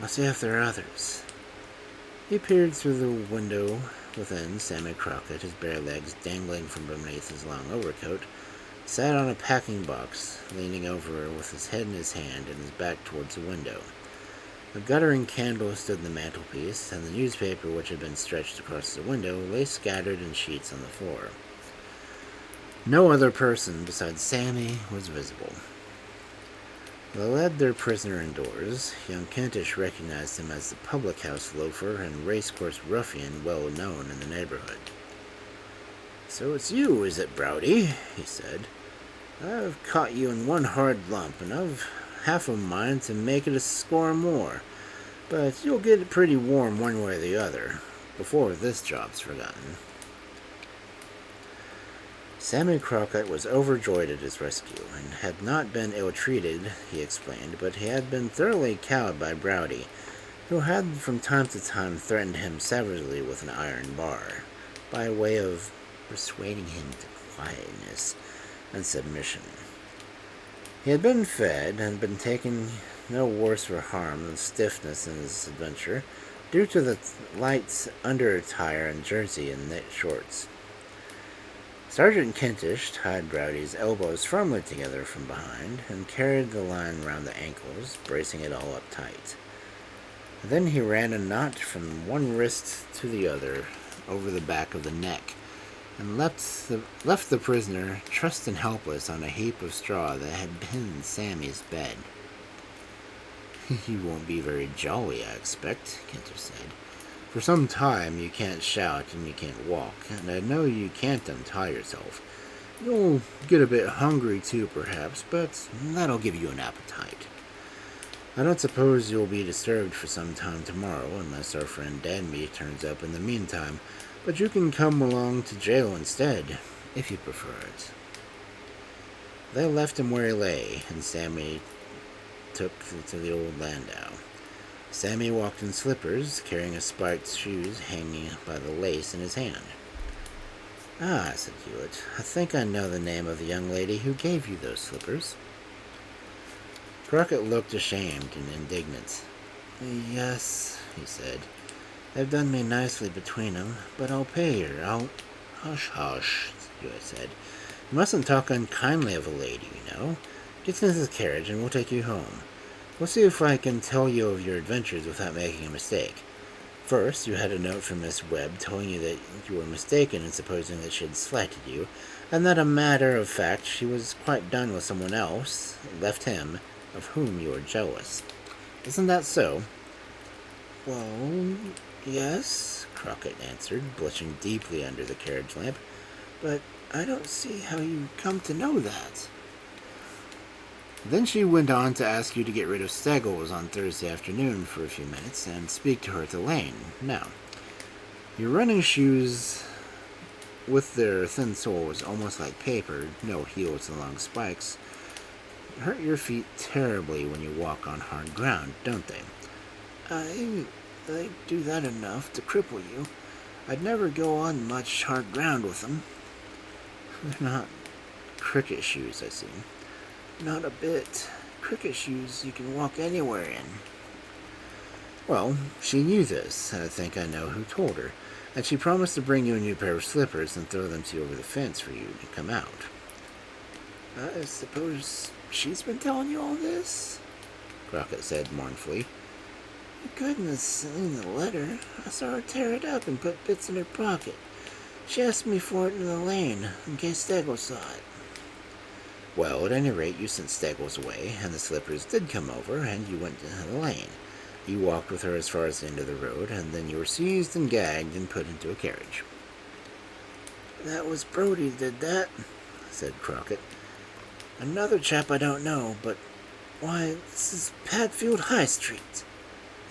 "I'll see if there are others." He peered through the window within. Sammy Crockett, his bare legs dangling from beneath his long overcoat, sat on a packing box, leaning over with his head in his hand and his back towards the window. A guttering candle stood in the mantelpiece, and the newspaper which had been stretched across the window lay scattered in sheets on the floor. No other person besides Sammy was visible. They led their prisoner indoors. Young Kentish recognized him as the public-house loafer and racecourse ruffian well known in the neighborhood. "So it's you, is it, Browdy?" he said. "I've caught you in one hard lump, and I've half a mind to make it a score more. But you'll get it pretty warm one way or the other, before this job's forgotten." Sammy Crockett was overjoyed at his rescue, and had not been ill-treated, he explained, but he had been thoroughly cowed by Browdy, who had from time to time threatened him savagely with an iron bar, by way of persuading him to quietness and submission. He had been fed, and been taken no worse for harm than stiffness in his adventure, due to the light under-attire and jersey and knit shorts. Sergeant Kentish tied Browdy's elbows firmly together from behind, and carried the line round the ankles, bracing it all up tight. Then he ran a knot from one wrist to the other, over the back of the neck, and left the prisoner trussed and helpless on a heap of straw that had been Sammy's bed. "You won't be very jolly, I expect," Kentish said. "For some time you can't shout and you can't walk, and I know you can't untie yourself. You'll get a bit hungry too, perhaps, but that'll give you an appetite. I don't suppose you'll be disturbed for some time tomorrow, unless our friend Danby turns up in the meantime, but you can come along to jail instead, if you prefer it." They left him where he lay, and Sammy took to the old landau. Sammy walked in slippers, carrying a spiked shoes hanging by the lace in his hand. "Ah," said Hewitt, "I think I know the name of the young lady who gave you those slippers." Crockett looked ashamed and indignant. "Yes," he said. "They've done me nicely between 'em, but I'll pay her. Hush, hush," Hewitt said. "You mustn't talk unkindly of a lady, you know. Get into the carriage and we'll take you home. We'll see if I can tell you of your adventures without making a mistake. First, you had a note from Miss Webb telling you that you were mistaken in supposing that she had slighted you, and that a matter of fact she was quite done with someone else, left him, of whom you were jealous. Isn't that so?" "Well, yes," Crockett answered, blushing deeply under the carriage lamp. "But I don't see how you come to know that." Then she went on to ask you to get rid of Steggles on Thursday afternoon for a few minutes and speak to her at the lane. Now, your running shoes, with their thin soles almost like paper, no heels and long spikes, hurt your feet terribly when you walk on hard ground, don't they?" They do that enough to cripple you. I'd never go on much hard ground with them." "They're not cricket shoes, I see." "Not a bit. Cricket shoes you can walk anywhere in." "Well, she knew this. I think I know who told her. And she promised to bring you a new pair of slippers and throw them to you over the fence for you to come out." "I suppose she's been telling you all this?" Crockett said mournfully. "Goodness, in the letter, I saw her tear it up and put bits in her pocket. She asked me for it in the lane, in case Steggles saw it." Well, at any rate, you sent Staggles away, and the slippers did come over, and you went to the lane. You walked with her as far as the end of the road, and then you were seized and gagged and put into a carriage. That was Brody did that, said Crockett. Another chap I don't know, but why, this is Padfield High Street.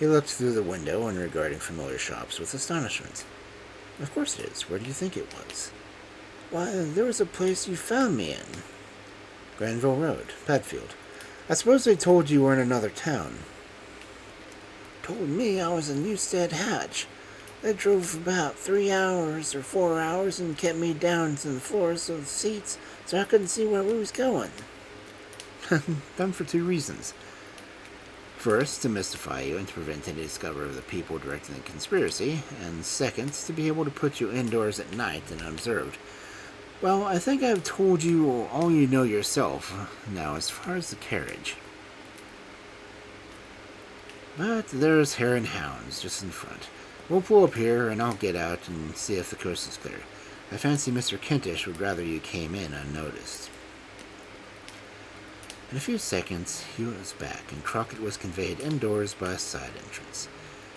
He looked through the window and regarding familiar shops with astonishment. Of course it is. Where do you think it was? Why, there was a place you found me in. Granville Road, Padfield. I suppose they told you were in another town. Told me I was in Newstead Hatch. They drove about 3 hours or 4 hours and kept me down to the floors of the seats so I couldn't see where we was going. Done for 2 reasons. First, to mystify you and to prevent any discovery of the people directing the conspiracy, and second, to be able to put you indoors at night and unobserved. Well, I think I've told you all you know yourself. Now, as far as the carriage. But there's Hare and Hounds just in front. We'll pull up here, and I'll get out and see if the coast is clear. I fancy Mr. Kentish would rather you came in unnoticed. In a few seconds, Hewitt was back, and Crockett was conveyed indoors by a side entrance.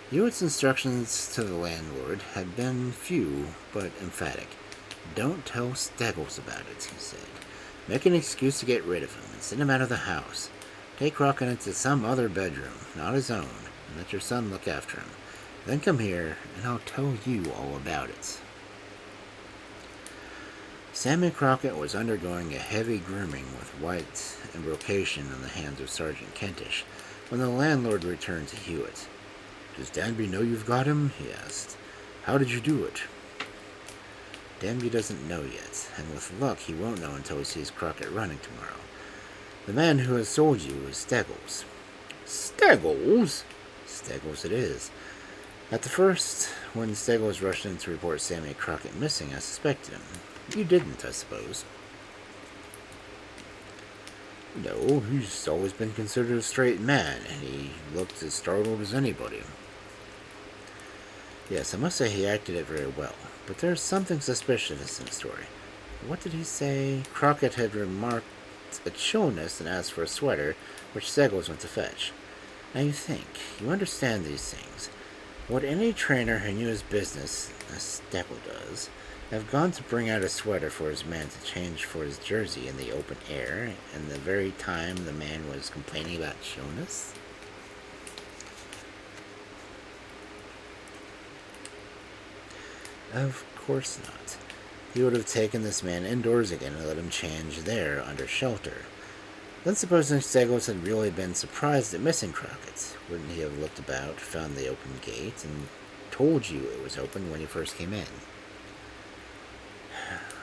Hewitt's instructions to the landlord had been few, but emphatic. Don't tell Staggles about it, he said. Make an excuse to get rid of him, and send him out of the house. Take Crockett into some other bedroom, not his own, and let your son look after him. Then come here, and I'll tell you all about it. Sammy Crockett was undergoing a heavy grooming with white embrocation on the hands of Sergeant Kentish when the landlord returned to Hewitt. Does Danby know you've got him? He asked. How did you do it? Danby doesn't know yet, and with luck he won't know until he sees Crockett running tomorrow. The man who has sold you is Staggles. Staggles? Staggles it is. At the first, when Staggles rushed in to report Sammy Crockett missing, I suspected him. You didn't, I suppose. No, he's always been considered a straight man, and he looked as startled as anybody. Yes, I must say he acted it very well, but there's something suspicious in the story. What did he say? Crockett had remarked a chillness and asked for a sweater, which Staggles went to fetch. Now you think, you understand these things. Would any trainer who knew his business, as Staggles does, have gone to bring out a sweater for his man to change for his jersey in the open air, and the very time the man was complaining about chillness? Of course not. He would have taken this man indoors again and let him change there under shelter. Then supposing Staggles had really been surprised at missing Crockett, wouldn't he have looked about, found the open gate, and told you it was open when he first came in?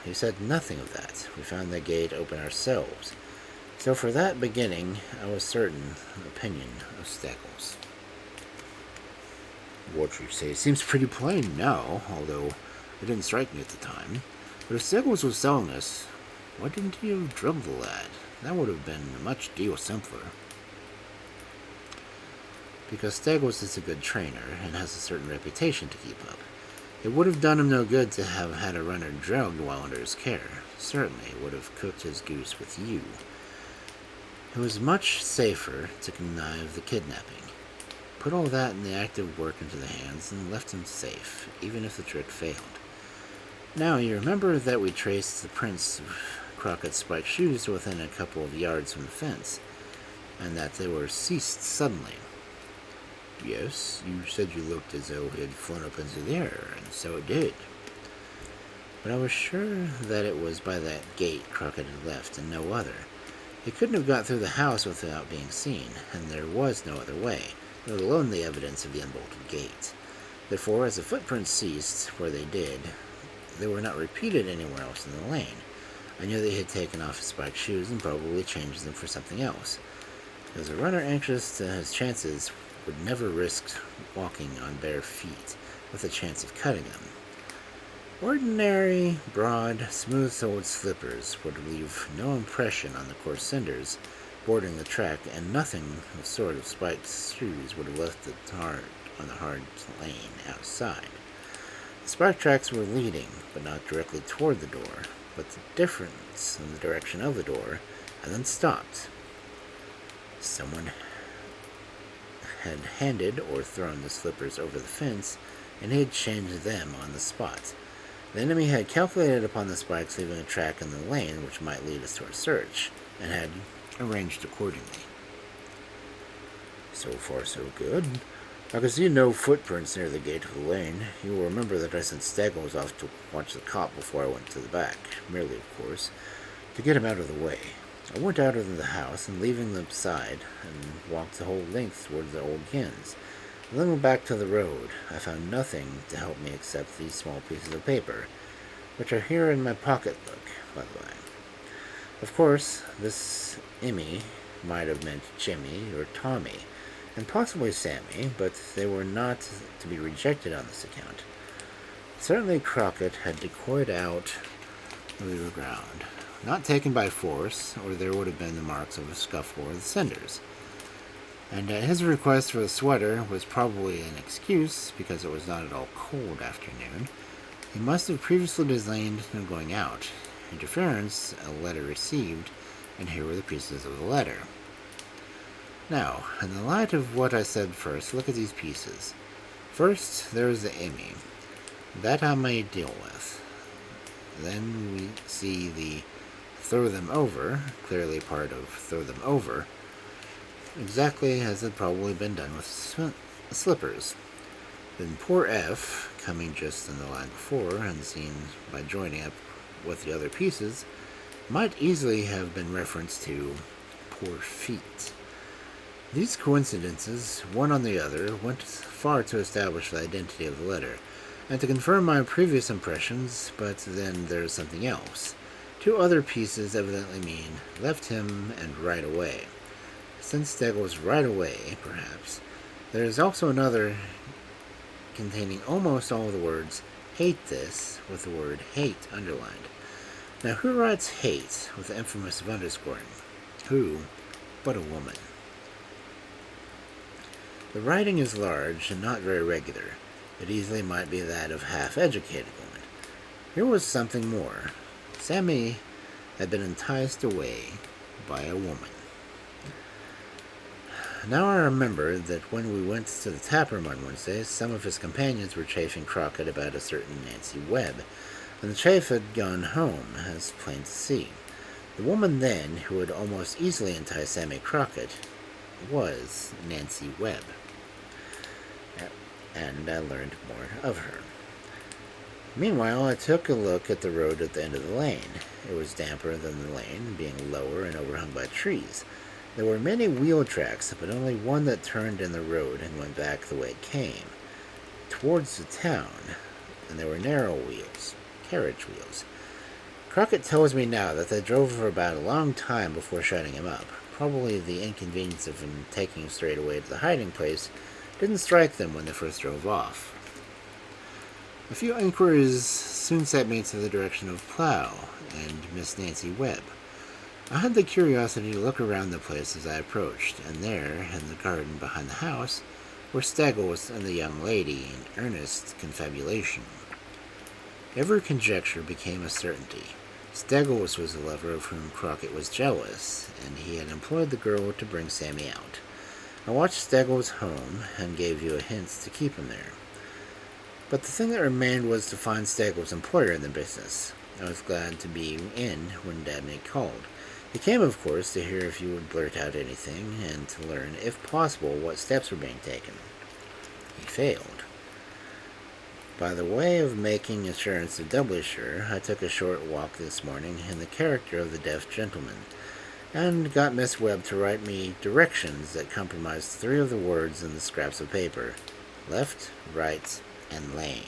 He said nothing of that. We found the gate open ourselves. So for that beginning, I was certain opinion of Staggles. What you say seems pretty plain now, although it didn't strike me at the time. But if Staggles was selling us, why didn't he have drugged the lad? That would have been a much deal simpler. Because Staggles is a good trainer and has a certain reputation to keep up. It would have done him no good to have had a runner drugged while under his care. Certainly it would have cooked his goose with you. It was much safer to connive the kidnapping. Put all that in the active work into the hands and left him safe, even if the trick failed. Now, you remember that we traced the prints of Crockett's spiked shoes to within a couple of yards from the fence, and that they were ceased suddenly. Yes, you said you looked as though he had flown up into the air, and so it did. But I was sure that it was by that gate Crockett had left, and no other. He couldn't have got through the house without being seen, and there was no other way, let alone the evidence of the unbolted gate. Therefore, as the footprints ceased where they did, they were not repeated anywhere else in the lane. I knew that he had taken off his spiked shoes and probably changed them for something else. As a runner anxious to his chances would never risk walking on bare feet with a chance of cutting them. Ordinary, broad, smooth-soled slippers would leave no impression on the coarse cinders bordering the track, and nothing of sort of spiked shoes would have left it hard on the hard lane outside. The spike tracks were leading, but not directly toward the door, but the difference in the direction of the door and then stopped. Someone had handed or thrown the slippers over the fence, and he had changed them on the spot. The enemy had calculated upon the spikes leaving a track in the lane which might lead us to our search, and had arranged accordingly. So far, so good. I could see no footprints near the gate of the lane. You will remember that I sent Staggles off to watch the cop before I went to the back, merely, of course, to get him out of the way. I went out of the house, and leaving the side, and walked the whole length towards the old Kins. And then went back to the road. I found nothing to help me except these small pieces of paper, which are here in my pocketbook, by the way. Of course, this Emmy might have meant Jimmy or Tommy, and possibly Sammy, but they were not to be rejected on this account. Certainly Crockett had decoyed out of the ground, not taken by force, or there would have been the marks of a scuffle or the cinders. And his request for the sweater was probably an excuse, because it was not at all cold afternoon. He must have previously disdained no going out. Interference, a letter received, and here were the pieces of the letter. Now, in the light of what I said first, look at these pieces. First, there is the Emmy. That I may deal with. Then we see the throw them over, clearly part of throw them over, exactly as had probably been done with slippers. Then poor F, coming just in the line before, and seen by joining up with the other pieces, might easily have been referenced to poor feet. These coincidences, one on the other, went far to establish the identity of the letter, and to confirm my previous impressions, but then there's something else. Two other pieces evidently mean left him and right away. Since Steggles right away, perhaps, there is also another containing almost all the words hate this with the word hate underlined. Now who writes hate with the infamous of underscoring? Who but a woman? The writing is large and not very regular. It easily might be that of half-educated woman. Here was something more. Sammy had been enticed away by a woman. Now I remember that when we went to the taproom on Wednesday, some of his companions were chaffing Crockett about a certain Nancy Webb, and the chaff had gone home, as plain to see. The woman then, who had almost easily enticed Sammy Crockett, was Nancy Webb, and I learned more of her. Meanwhile, I took a look at the road at the end of the lane. It was damper than the lane, being lower and overhung by trees. There were many wheel tracks, but only one that turned in the road and went back the way it came, towards the town, and there were narrow wheels, carriage wheels. Crockett tells me now that they drove for about a long time before shutting him up. Probably the inconvenience of him taking him straight away to the hiding place didn't strike them when they first drove off. A few inquiries soon set me to the direction of Plough and Miss Nancy Webb. I had the curiosity to look around the place as I approached, and there, in the garden behind the house, were Staggles and the young lady in earnest confabulation. Every conjecture became a certainty. Staggles was the lover of whom Crockett was jealous, and he had employed the girl to bring Sammy out. I watched Staggles home, and gave you a hint to keep him there. But the thing that remained was to find Staggles' employer in the business. I was glad to be in when Dabney called. He came, of course, to hear if you would blurt out anything, and to learn, if possible, what steps were being taken. He failed. By the way of making assurance doubly sure, I took a short walk this morning in the character of the deaf gentleman, and got Miss Webb to write me directions that comprised 3 of the words in the scraps of paper: left, right, and lane.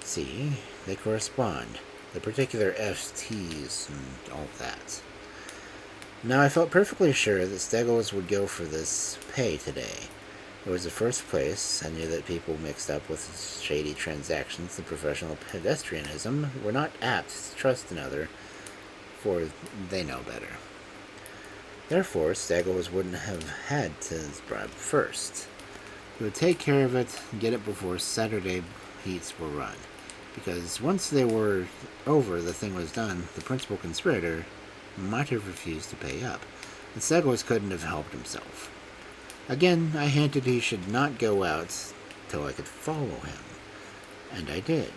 See, they correspond. The particular F's, T's, and all that. Now I felt perfectly sure that Steggles would go for this pay today. It was the first place. I knew that people mixed up with shady transactions and professional pedestrianism were not apt to trust another, for they know better. Therefore, Steggles wouldn't have had to bribe first. He would take care of it and get it before Saturday heats were run, because once they were over, the thing was done. The principal conspirator, might have refused to pay up, and Segwars couldn't have helped himself. Again, I hinted he should not go out till I could follow him, and I did.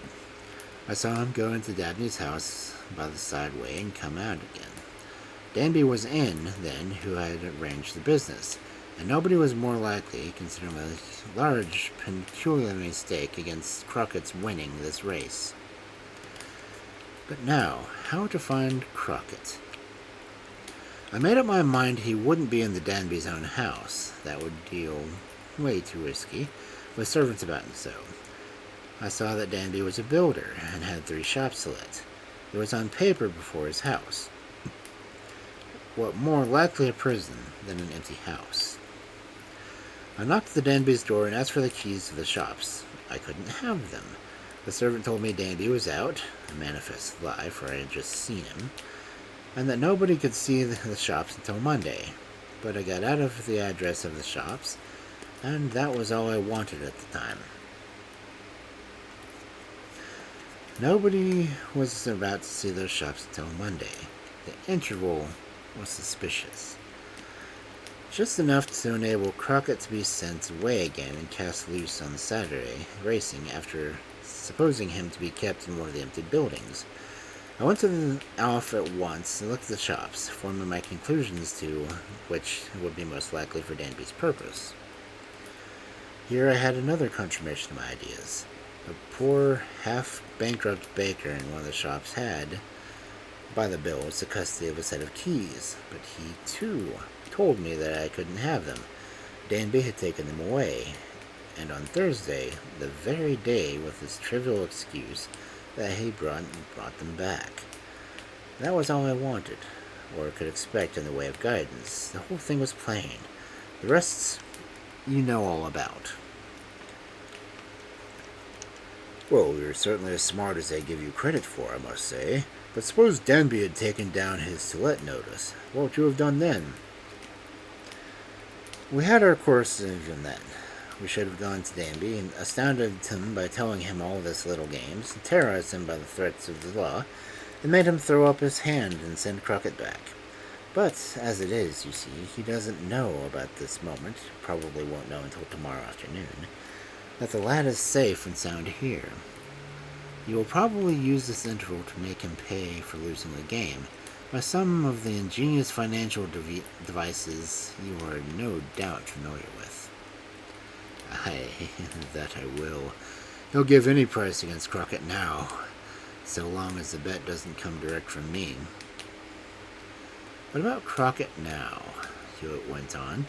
I saw him go into Dabney's house by the side way and come out again. Danby was in, then, who had arranged the business, and nobody was more likely, considering a large pecuniary stake against Crockett's winning this race. But now, how to find Crockett? I made up my mind he wouldn't be in the Danby's own house. That would deal way too risky, with servants about and so. I saw that Danby was a builder and had 3 shops to let. It was on paper before his house. What more likely a prison than an empty house? I knocked at the Danby's door and asked for the keys to the shops. I couldn't have them. The servant told me Danby was out, a manifest lie, for I had just seen him, and that nobody could see the shops until Monday. But I got out of the address of the shops, and that was all I wanted at the time. Nobody was about to see those shops until Monday. The interval was suspicious. Just enough to enable Crockett to be sent away again and cast loose on Saturday, racing after supposing him to be kept in one of the empty buildings. I went to the off at once and looked at the shops, forming my conclusions to which would be most likely for Danby's purpose. Here I had another confirmation of my ideas. A poor, half-bankrupt baker in one of the shops had, by the bills, the custody of a set of keys, but he, too, told me that I couldn't have them. Danby had taken them away, and on Thursday, the very day, with his trivial excuse that he brought them back. That was all I wanted, or could expect in the way of guidance. The whole thing was plain. The rest you know all about. Well, you're certainly as smart as they give you credit for, I must say. But suppose Danby had taken down his to-let notice. What would you have done then? We had our course even then. We should have gone to Danby and astounded him by telling him all of his little games, and terrorized him by the threats of the law, and made him throw up his hand and send Crockett back. But, as it is, you see, he doesn't know about this moment, probably won't know until tomorrow afternoon, that the lad is safe and sound here. You will probably use this interval to make him pay for losing the game by some of the ingenious financial devices you are no doubt familiar with. Aye, that I will. He'll give any price against Crockett now, so long as the bet doesn't come direct from me. What about Crockett now? Hewitt went on.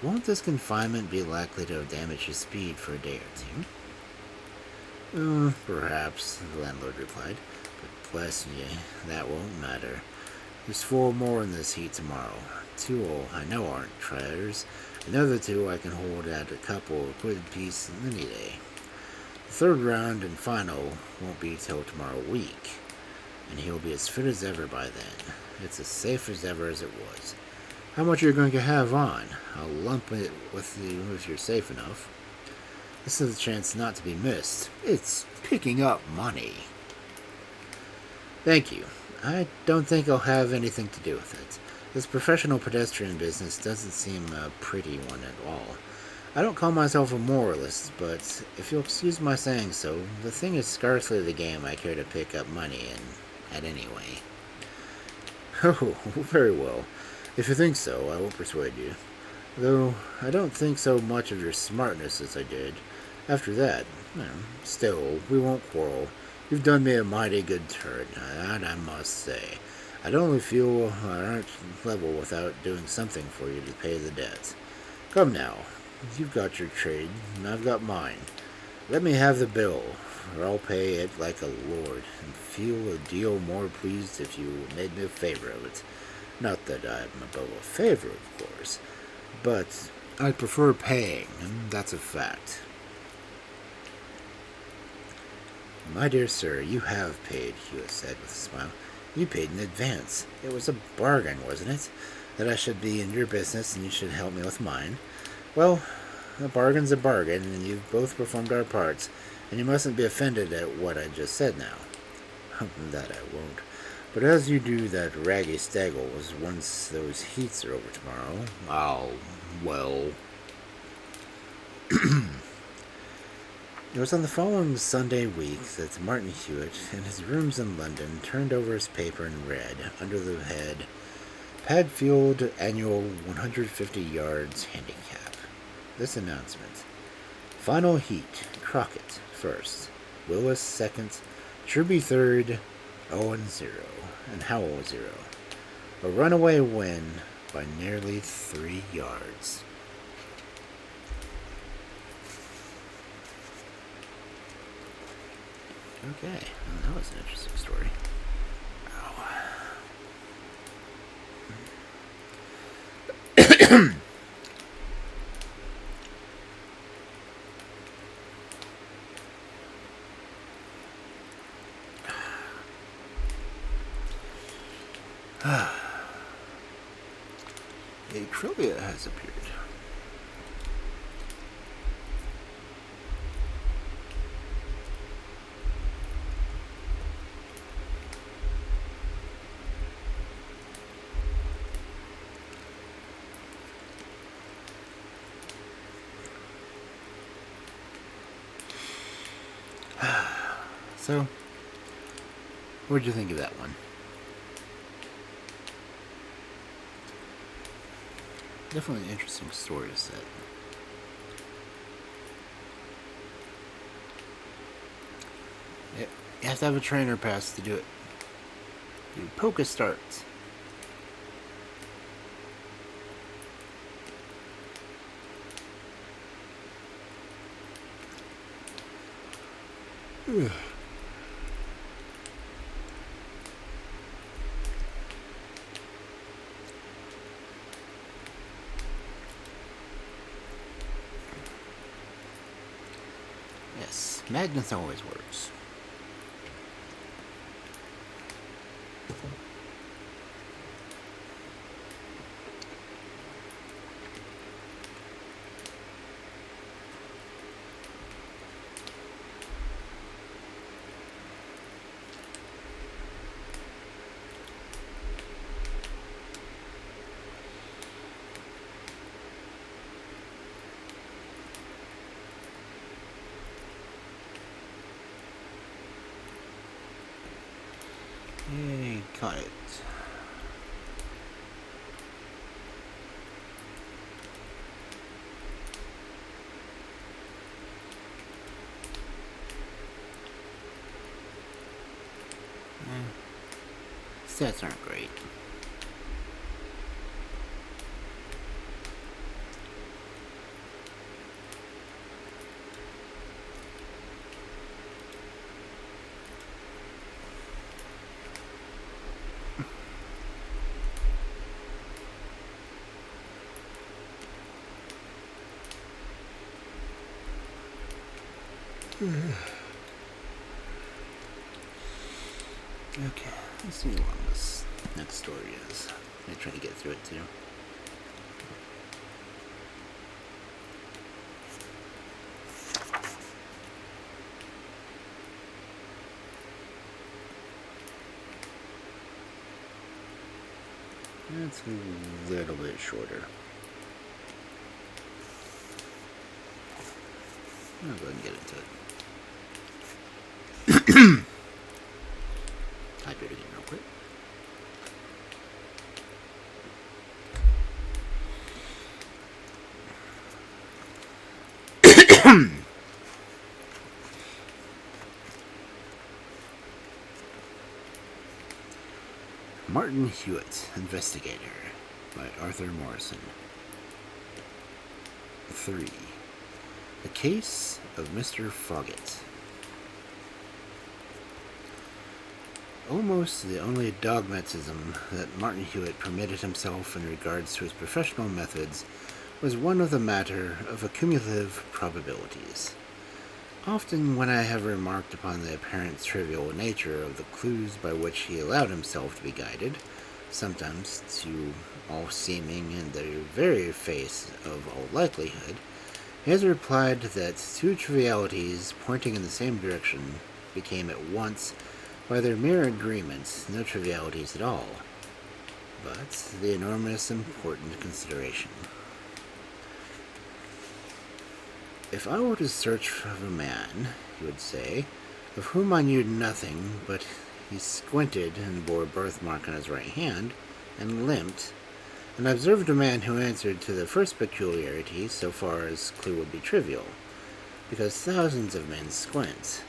Won't this confinement be likely to have damaged his speed for a day or two? Perhaps, the landlord replied. But bless ye, that won't matter. There's 4 more in this heat tomorrow. 2 I know aren't traitors. Another 2 I can hold at a couple of quid apiece any day. The 3rd round and final won't be till tomorrow week, and he'll be as fit as ever by then. It's as safe as ever as it was. How much are you going to have on? I'll lump it with you if you're safe enough. This is a chance not to be missed. It's picking up money. Thank you. I don't think I'll have anything to do with it. This professional pedestrian business doesn't seem a pretty one at all. I don't call myself a moralist, but if you'll excuse my saying so, the thing is scarcely the game I care to pick up money in at anyway. Oh, very well. If you think so, I won't persuade you. Though I don't think so much of your smartness as I did. After that, still, we won't quarrel. You've done me a mighty good turn, that I must say. I'd only feel I aren't level without doing something for you to pay the debt. Come now, you've got your trade, and I've got mine. Let me have the bill, or I'll pay it like a lord, and feel a deal more pleased if you made me a favor of it. Not that I'm above a favor, of course, but I prefer paying, and that's a fact. My dear sir, you have paid, Hewitt said with a smile. You paid in advance. It was a bargain, wasn't it? That I should be in your business and you should help me with mine. Well, a bargain's a bargain, and you've both performed our parts, and you mustn't be offended at what I just said now. That I won't. But as you do that raggy staggles, once those heats are over tomorrow, well... It was on the following Sunday week that Martin Hewitt, in his rooms in London, turned over his paper and read, under the head, Padfield Annual 150 Yards Handicap, this announcement. Final heat, Crockett first, Willis second, Truby third, Owen 0, and Howell 0. A runaway win by nearly 3 yards. Okay, well, that was an interesting story. A trivia has appeared. So, what'd you think of that one? Definitely an interesting story to set. Yep. You have to have a trainer pass to do it. Do polka starts. Ugh. Yes, madness always works. Yay, got it. Stats aren't great. Okay, let's see how long this next story is. I'm gonna try to get through it too. That's a little bit shorter. I'll go ahead and get into it. Hydrate again real quick. Martin Hewitt, Investigator, by Arthur Morrison. 3. The Case of Mr Foggatt. Almost the only dogmatism that Martin Hewitt permitted himself in regards to his professional methods was one of the matter of accumulative probabilities. Often when I have remarked upon the apparent trivial nature of the clues by which he allowed himself to be guided, sometimes to all seeming in the very face of all likelihood, he has replied that two trivialities pointing in the same direction became at once Why, they're mere agreements, no trivialities at all, but the enormous important consideration. If I were to search for a man, he would say, of whom I knew nothing, but he squinted and bore a birthmark on his right hand, and limped, and I observed a man who answered to the first peculiarity so far as clue would be trivial, because thousands of men squint.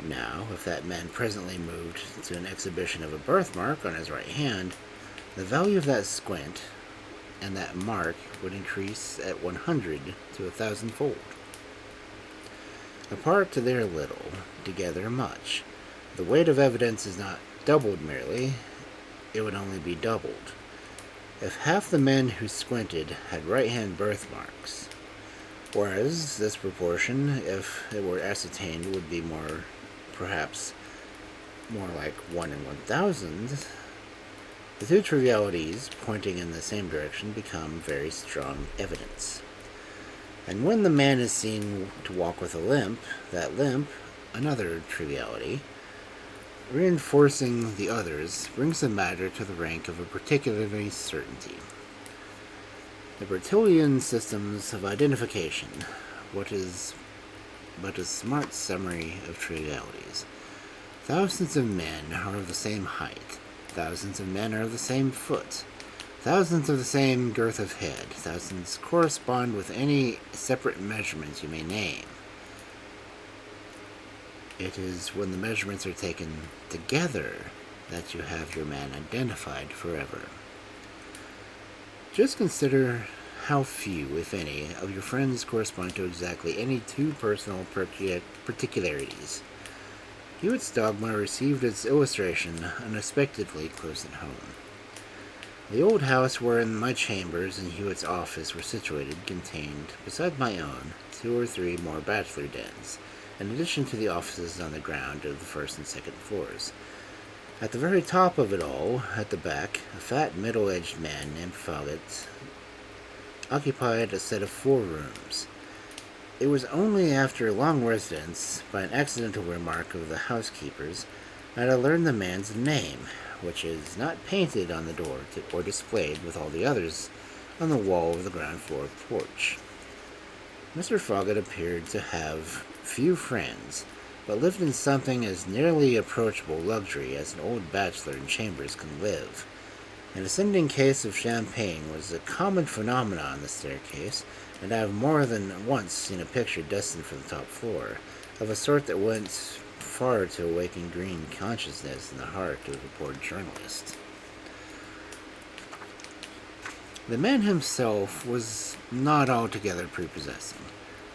Now, if that man presently moved to an exhibition of a birthmark on his right hand, the value of that squint and that mark would increase at 100 to 1,000-fold. Apart they're little, together much. The weight of evidence is not doubled merely, it would only be doubled. If half the men who squinted had right-hand birthmarks, whereas this proportion, if it were ascertained, would be perhaps more like 1 in 1,000, the two trivialities pointing in the same direction become very strong evidence. And when the man is seen to walk with a limp, that limp, another triviality, reinforcing the others, brings the matter to the rank of a particularly certainty. The Bertillon systems of identification, what is but a smart summary of trivialities. Thousands of men are of the same height. Thousands of men are of the same foot. Thousands of the same girth of head. Thousands correspond with any separate measurements you may name. It is when the measurements are taken together that you have your man identified forever. Just consider how few, if any, of your friends correspond to exactly any two personal particularities. Hewitt's dogma received its illustration unexpectedly close at home. The old house wherein my chambers and Hewitt's office were situated contained, beside my own, 2 or 3 more bachelor dens, in addition to the offices on the ground of the first and second floors. At the very top of it all, at the back, a fat middle-aged man named Foggatt occupied a set of 4 rooms. It was only after a long residence, by an accidental remark of the housekeeper's, that I learned the man's name, which is not painted on the door or displayed with all the others on the wall of the ground floor porch. Mr. Foggatt appeared to have few friends, but lived in something as nearly approachable luxury as an old bachelor in chambers can live. An ascending case of champagne was a common phenomenon on the staircase, and I have more than once seen a picture destined for the top floor, of a sort that went far to awaken green consciousness in the heart of a poor journalist. The man himself was not altogether prepossessing.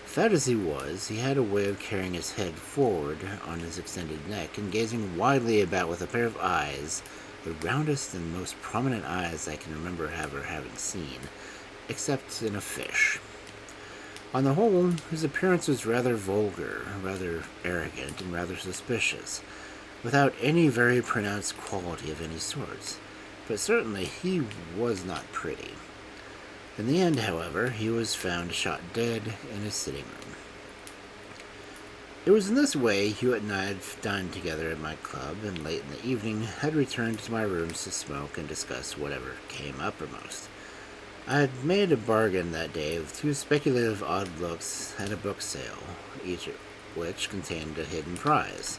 Fat as he was, he had a way of carrying his head forward on his extended neck and gazing widely about with a pair of eyes, the roundest and most prominent eyes I can remember ever having seen, except in a fish. On the whole, his appearance was rather vulgar, rather arrogant, and rather suspicious, without any very pronounced quality of any sort. But certainly he was not pretty. In the end, however, he was found shot dead in his sitting room. It was in this way Hewitt and I had dined together at my club, and late in the evening had returned to my rooms to smoke and discuss whatever came uppermost. I had made a bargain that day of 2 speculative odd looks at a book sale, each of which contained a hidden prize.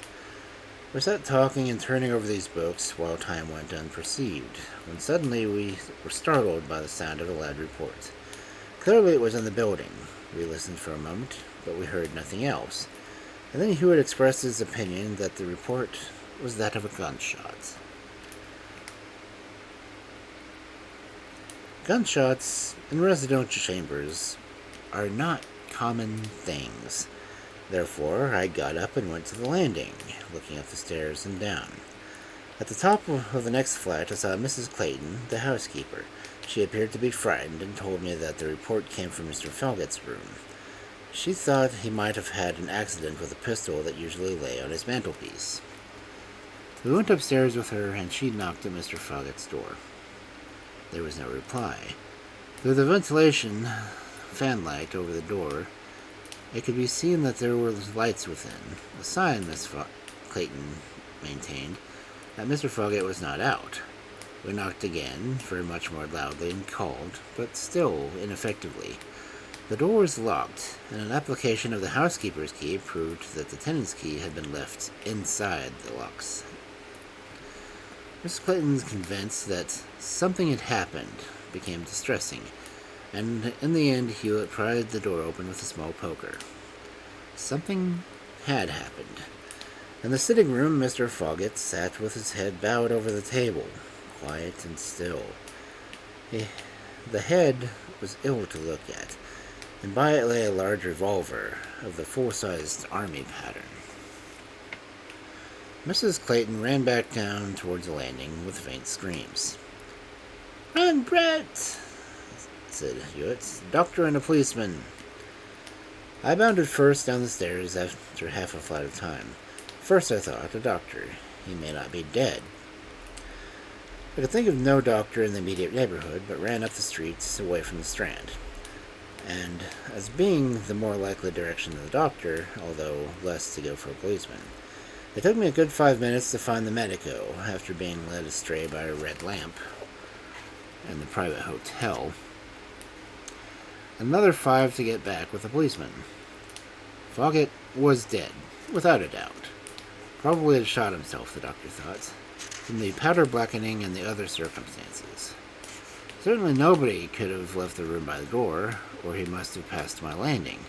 We sat talking and turning over these books while time went unperceived, when suddenly we were startled by the sound of a loud report. Clearly it was in the building. We listened for a moment, but we heard nothing else, and then Hewitt expressed his opinion that the report was that of a gunshot. Gunshots in residential chambers are not common things. Therefore, I got up and went to the landing, looking up the stairs and down. At the top of the next flat, I saw Mrs. Clayton, the housekeeper. She appeared to be frightened and told me that the report came from Mr. Foggatt's room. She thought he might have had an accident with a pistol that usually lay on his mantelpiece. We went upstairs with her, and she knocked at Mr. Foggatt's door. There was no reply. Through the ventilation fanlight over the door, it could be seen that there were lights within, a sign Miss Clayton maintained that Mr. Foggatt was not out. We knocked again, very much more loudly and called, but still ineffectively. The door was locked, and an application of the housekeeper's key proved that the tenant's key had been left inside the locks. Mrs. Clayton, convinced that something had happened, became distressing, and in the end Hewitt pried the door open with a small poker. Something had happened. In the sitting room, Mr. Foggatt sat with his head bowed over the table, quiet and still. The head was ill to look at, and by it lay a large revolver of the full-sized army pattern. Mrs. Clayton ran back down towards the landing with faint screams. "Run, Brett!" said Hewitt. "Doctor and a policeman." I bounded first down the stairs after half a flight of time. First I thought, a doctor. He may not be dead. I could think of no doctor in the immediate neighborhood, but ran up the streets away from the Strand. And as being the more likely direction of the doctor, although less to go for a policeman, it took me a good 5 minutes to find the medico, after being led astray by a red lamp and the private hotel. Another 5 to get back with the policeman. Foggatt was dead, without a doubt. Probably had shot himself, the doctor thought, from the powder blackening and the other circumstances. Certainly nobody could have left the room by the door, or he must have passed my landing,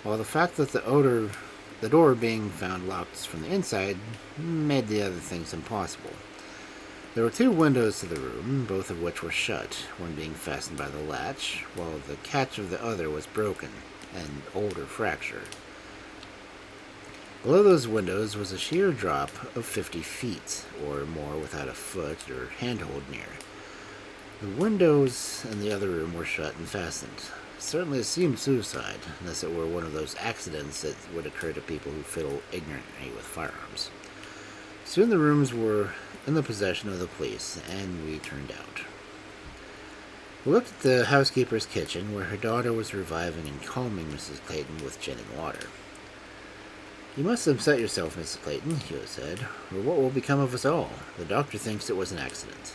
while the fact that the door being found locked from the inside made the other things impossible. There were 2 windows to the room, both of which were shut, one being fastened by the latch, while the catch of the other was broken, an older fracture. Below those windows was a sheer drop of 50 feet, or more without a foot or handhold near. The windows in the other room were shut and fastened. Certainly it seemed suicide, unless it were one of those accidents that would occur to people who fiddle ignorantly with firearms. Soon the rooms were in the possession of the police, and we turned out. We looked at the housekeeper's kitchen, where her daughter was reviving and calming Mrs. Clayton with gin and water. "You must upset yourself, Mrs. Clayton," Hewitt said, "or what will become of us all? The doctor thinks it was an accident."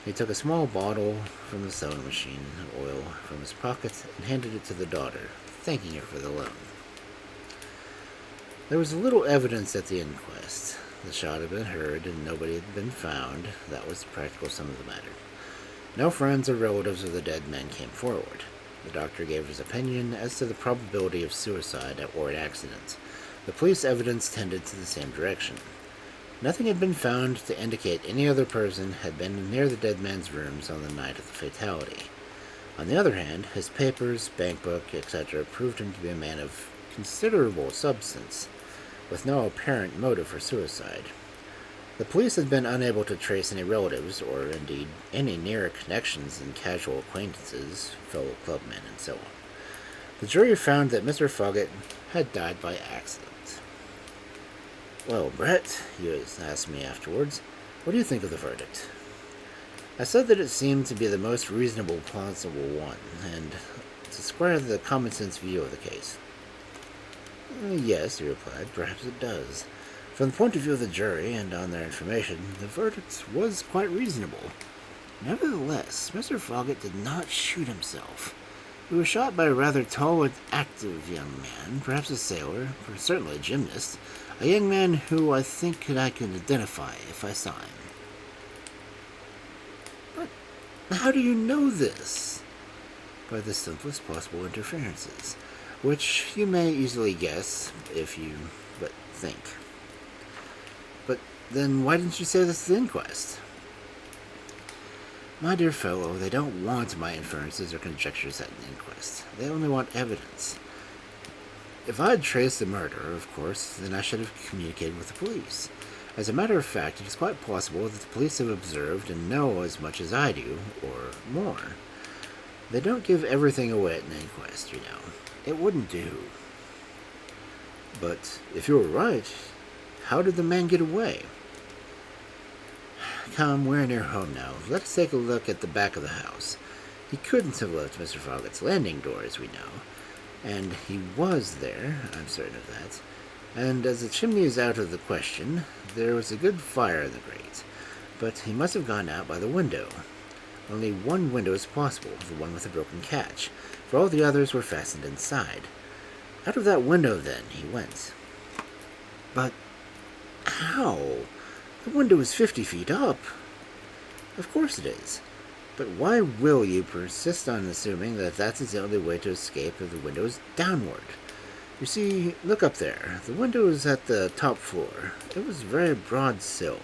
He took a small bottle from the sewing machine, oil from his pocket, and handed it to the daughter, thanking her for the loan. There was little evidence at the inquest. The shot had been heard, and nobody had been found. That was the practical sum of the matter. No friends or relatives of the dead men came forward. The doctor gave his opinion as to the probability of suicide or an accident. The police evidence tended to the same direction. Nothing had been found to indicate any other person had been near the dead man's rooms on the night of the fatality. On the other hand, his papers, bank book, etc. proved him to be a man of considerable substance, with no apparent motive for suicide. The police had been unable to trace any relatives, or indeed any nearer connections than casual acquaintances, fellow clubmen, and so on. The jury found that Mr. Foggatt had died by accident. "Well, Brett," he asked me afterwards, "what do you think of the verdict?" I said that it seemed to be the most reasonable, plausible one, and to square the common-sense view of the case. "Yes," he replied, "perhaps it does. From the point of view of the jury, and on their information, the verdict was quite reasonable. Nevertheless, Mr. Foggatt did not shoot himself. He was shot by a rather tall and active young man, perhaps a sailor, or certainly a gymnast, a young man who I think I could identify if I saw him." "But how do you know this?" "By the simplest possible inferences, which you may easily guess if you but think." "But then why didn't you say this at the inquest?" "My dear fellow, they don't want my inferences or conjectures at an inquest. They only want evidence. If I had traced the murder, of course, then I should have communicated with the police. As a matter of fact, it is quite possible that the police have observed and know as much as I do, or more. They don't give everything away at an inquest, you know. It wouldn't do." "But if you were right, how did the man get away?" "Come, we're near home now. Let's take a look at the back of the house. He couldn't have left Mr. Foggatt's landing door, as we know. And he was there, I'm certain of that. and as the chimney is out of the question, there was a good fire in the grate. But he must have gone out by the window. Only one window is possible, the one with a broken catch, for all the others were fastened inside. Out of that window, then, he went. But how? The window is 50 feet up. Of course it is. But why will you persist on assuming that that is the only way to escape if the window is downward? You see, look up there. The window is at the top floor. It was a very broad sill.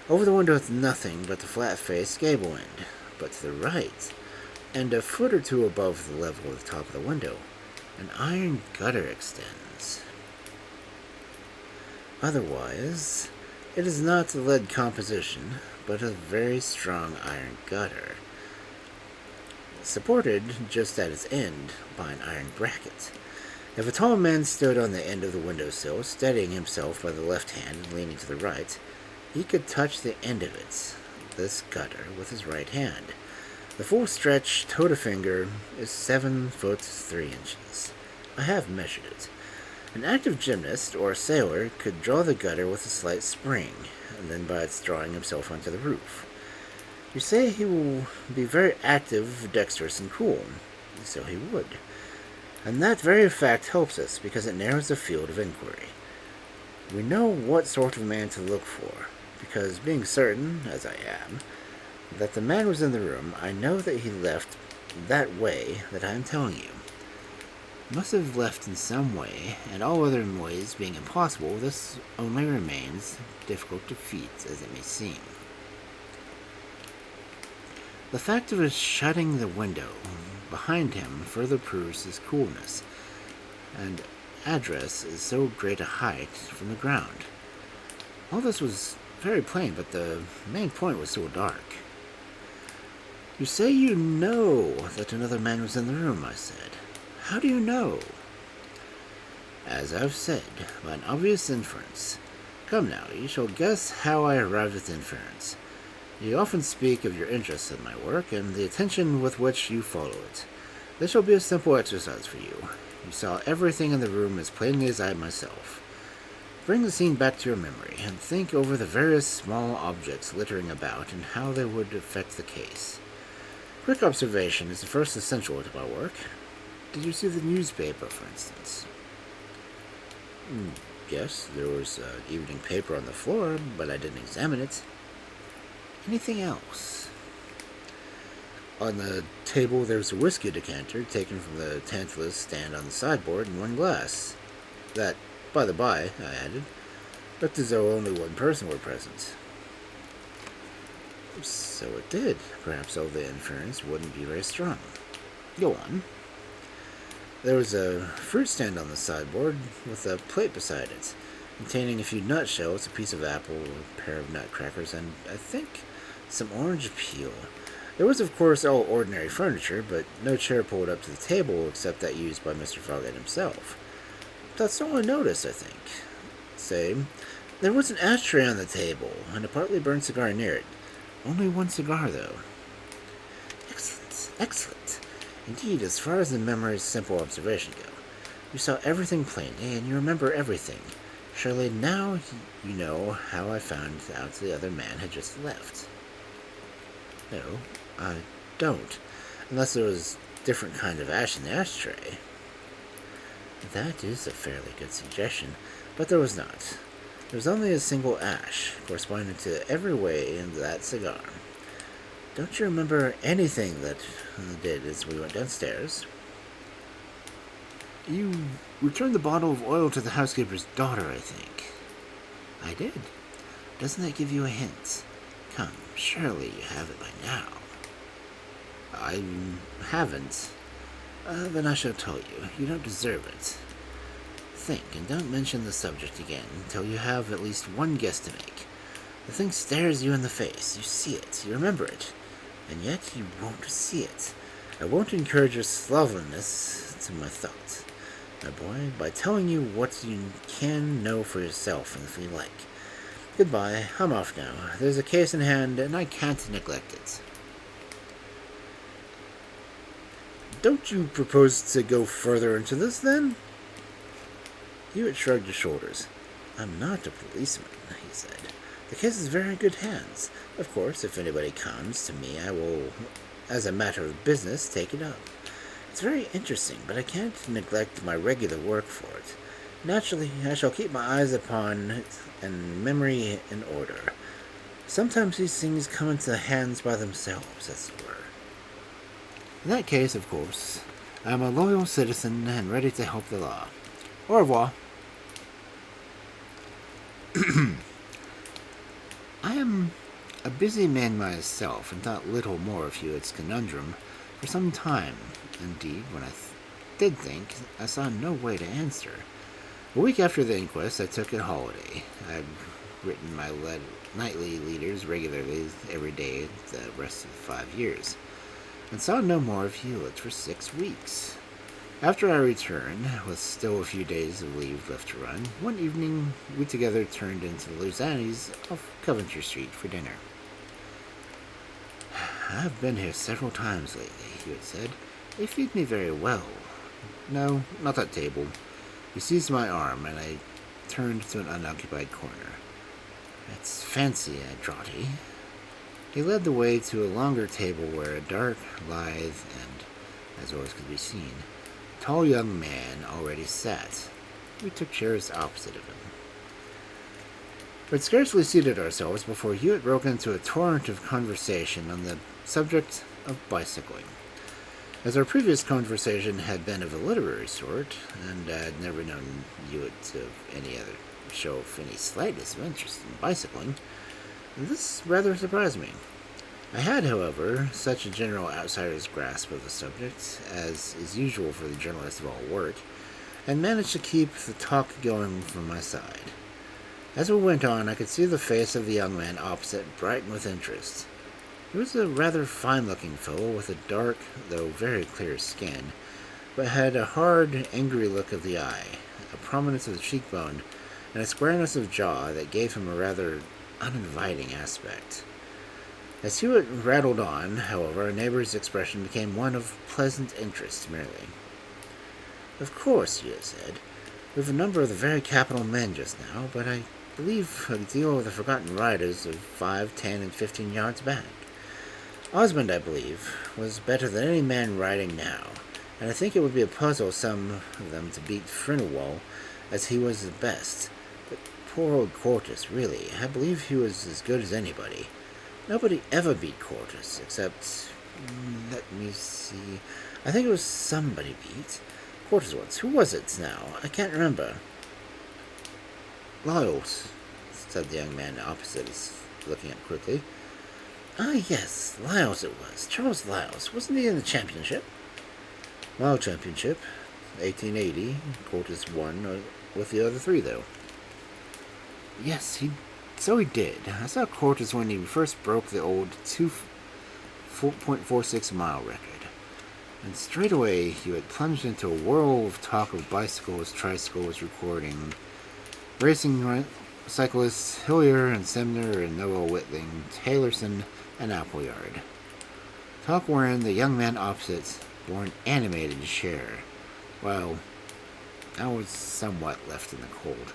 Over the window is nothing but the flat-faced gable end. But to the right, and a foot or two above the level of the top of the window, an iron gutter extends. Otherwise, it is not a lead composition, but a very strong iron gutter, supported just at its end by an iron bracket. If a tall man stood on the end of the windowsill, steadying himself by the left hand and leaning to the right, he could touch the end of it, this gutter, with his right hand. The full stretch toe to finger is 7 foot 3 inches. I have measured it. An active gymnast or sailor could draw the gutter with a slight spring, and then by its drawing himself onto the roof. You say he will be very active, dexterous, and cool. So he would. And that very fact helps us, because it narrows the field of inquiry. We know what sort of man to look for, because being certain, as I am, that the man was in the room, I know that he left that way that I am telling you. Must have left in some way, and all other ways being impossible, this only remains difficult to feat as it may seem. The fact of his shutting the window behind him further proves his coolness, and address is so great a height from the ground. All this was very plain, but the main point was so dark. You say you know that another man was in the room, I said. How do you know? As I've said, by an obvious inference. Come now, you shall guess how I arrived at the inference. You often speak of your interest in my work, and the attention with which you follow it. This shall be a simple exercise for you. You saw everything in the room as plainly as I myself. Bring the scene back to your memory, and think over the various small objects littering about and how they would affect the case. Quick observation is the first essential to my work. Did you see the newspaper, for instance? Yes, there was an evening paper on the floor, but I didn't examine it. Anything else? On the table there was a whiskey decanter taken from the Tantalus stand on the sideboard and one glass. That, by the by, I added, looked as though only one person were present. So it did. Perhaps all the inference wouldn't be very strong. Go on. There was a fruit stand on the sideboard with a plate beside it, containing a few nutshells, a piece of apple, a pair of nutcrackers, and, I think, some orange peel. There was, of course, all ordinary furniture, but no chair pulled up to the table except that used by Mr. Foggatt himself. That's all I noticed, I think. Say, there was an ashtray on the table, and a partly burned cigar near it. Only one cigar, though. Excellent, excellent. Indeed, as far as the memory's simple observation go, you saw everything plainly, and you remember everything. Surely now you know how I found out the other man had just left. No, I don't. Unless there was a different kind of ash in the ashtray. That is a fairly good suggestion, but there was not. There was only a single ash, corresponding to every way in that cigar. Don't you remember anything that did as we went downstairs? You returned the bottle of oil to the housekeeper's daughter, I think. I did. Doesn't that give you a hint? Come, surely you have it by now. I haven't. Then I shall tell you. You don't deserve it. Think, and don't mention the subject again until you have at least one guess to make. The thing stares you in the face. You see it. You remember it. And yet you won't see it. I won't encourage your slovenliness to my thoughts, my boy, by telling you what you can know for yourself, and if you like. Goodbye. I'm off now. There's a case in hand, and I can't neglect it. Don't you propose to go further into this, then? Hewitt shrugged his shoulders. I'm not a policeman, he said. The case is in very good hands. Of course, if anybody comes to me, I will, as a matter of business, take it up. It's very interesting, but I can't neglect my regular work for it. Naturally, I shall keep my eyes upon it and memory in order. Sometimes these things come into hands by themselves, as it were. In that case, of course, I am a loyal citizen and ready to help the law. Au revoir. I am a busy man myself, and thought little more of Hewitt's conundrum for some time. Indeed, when I did think, I saw no way to answer. A week after the inquest, I took a holiday. I've written my nightly leaders regularly every day the rest of the 5 years, and saw no more of Hewitt for 6 weeks. After I returned, with still a few days of leave left to run, one evening we together turned into the Luzanni's off Coventry Street for dinner. I've been here several times lately, Hewitt said. They feed me very well. No, not that table. He seized my arm, and I turned to an unoccupied corner. It's fancy and draughty. He led the way to a longer table where a dark, lithe, and, as always could be seen, tall young man already sat. We took chairs opposite of him. We had scarcely seated ourselves before Hewitt broke into a torrent of conversation on the subject of bicycling. As our previous conversation had been of a literary sort, and I had never known Hewitt to any other show any slightest interest in bicycling, this rather surprised me. I had, however, such a general outsider's grasp of the subject, as is usual for the journalist of all work, and managed to keep the talk going from my side. As we went on, I could see the face of the young man opposite brighten with interest. He was a rather fine-looking fellow with a dark, though very clear skin, but had a hard, angry look of the eye, a prominence of the cheekbone, and a squareness of jaw that gave him a rather uninviting aspect. As Hewitt rattled on, however, our neighbor's expression became one of pleasant interest merely. Of course, Hewitt said, we have a number of the very capital men just now, but I believe a deal of the forgotten riders of 5, 10, and 15 yards back. Osmond, I believe, was better than any man riding now, and I think it would be a puzzle some of them to beat Frindelwall, as he was the best. But poor old Quartus, really, I believe he was as good as anybody. Nobody ever beat Quartus, except, let me see, I think it was somebody beat Quartus once. Who was it now? I can't remember. Lyles, said the young man opposite us, looking up quickly. Ah, yes, Lyles it was. Charles Lyles. Wasn't he in the championship? Mile championship, 1880. Quartus won with the other 3, though. Yes, so he did. I saw Quartus when he first broke the old 4.46 mile record. And straight away, he had plunged into a whirl of talk of bicycles, tricycles, recording, racing cyclists, Hillier and Semner and Noah Whitling, Taylorson, and Appleyard. Talk wherein the young man opposite bore an animated share, while I was somewhat left in the cold.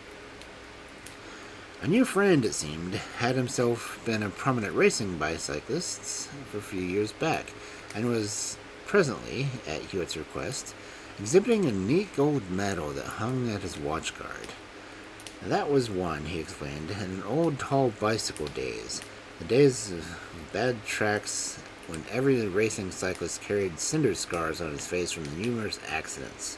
A new friend, it seemed, had himself been a prominent racing bicyclist for a few years back, and was presently, at Hewitt's request, exhibiting a neat gold medal that hung at his watch guard. That was one, he explained, in old tall bicycle days, the days of bad tracks when every racing cyclist carried cinder scars on his face from the numerous accidents.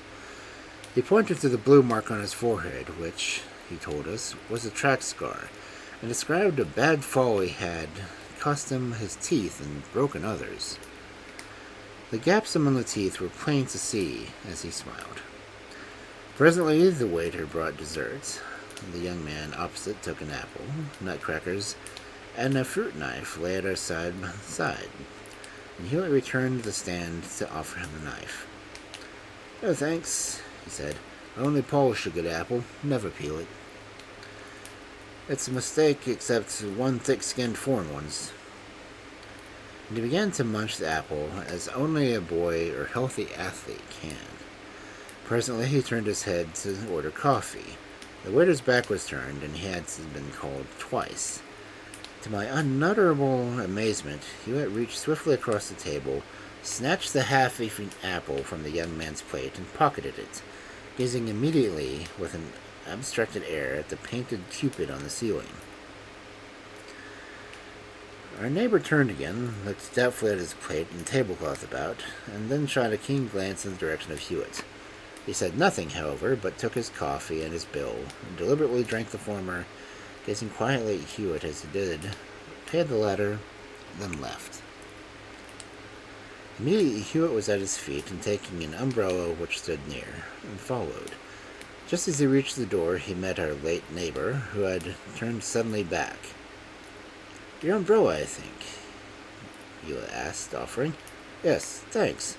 He pointed to the blue mark on his forehead, which, he told us, was a track scar, and described a bad fall he had cost him his teeth and broken others. The gaps among the teeth were plain to see as he smiled. Presently the waiter brought dessert. The young man opposite took an apple, nutcrackers, and a fruit knife lay at our side by side, and Hewitt returned to the stand to offer him the knife. "No thanks," he said. "I only polish a good apple, never peel it. It's a mistake except one thick-skinned foreign ones." And he began to munch the apple as only a boy or healthy athlete can. Presently he turned his head to order coffee. The waiter's back was turned, and he had been called twice. To my unutterable amazement, Hewitt reached swiftly across the table, snatched the half-eaten apple from the young man's plate, and pocketed it, gazing immediately with an abstracted air at the painted Cupid on the ceiling. Our neighbor turned again, looked doubtfully at his plate and tablecloth about, and then shot a keen glance in the direction of Hewitt. He said nothing, however, but took his coffee and his bill, and deliberately drank the former, gazing quietly at Hewitt as he did, paid the latter, then left. Immediately Hewitt was at his feet and taking an umbrella which stood near, and followed. Just as he reached the door, he met our late neighbor, who had turned suddenly back. "Your umbrella, I think," Hewitt asked, offering. "Yes, thanks."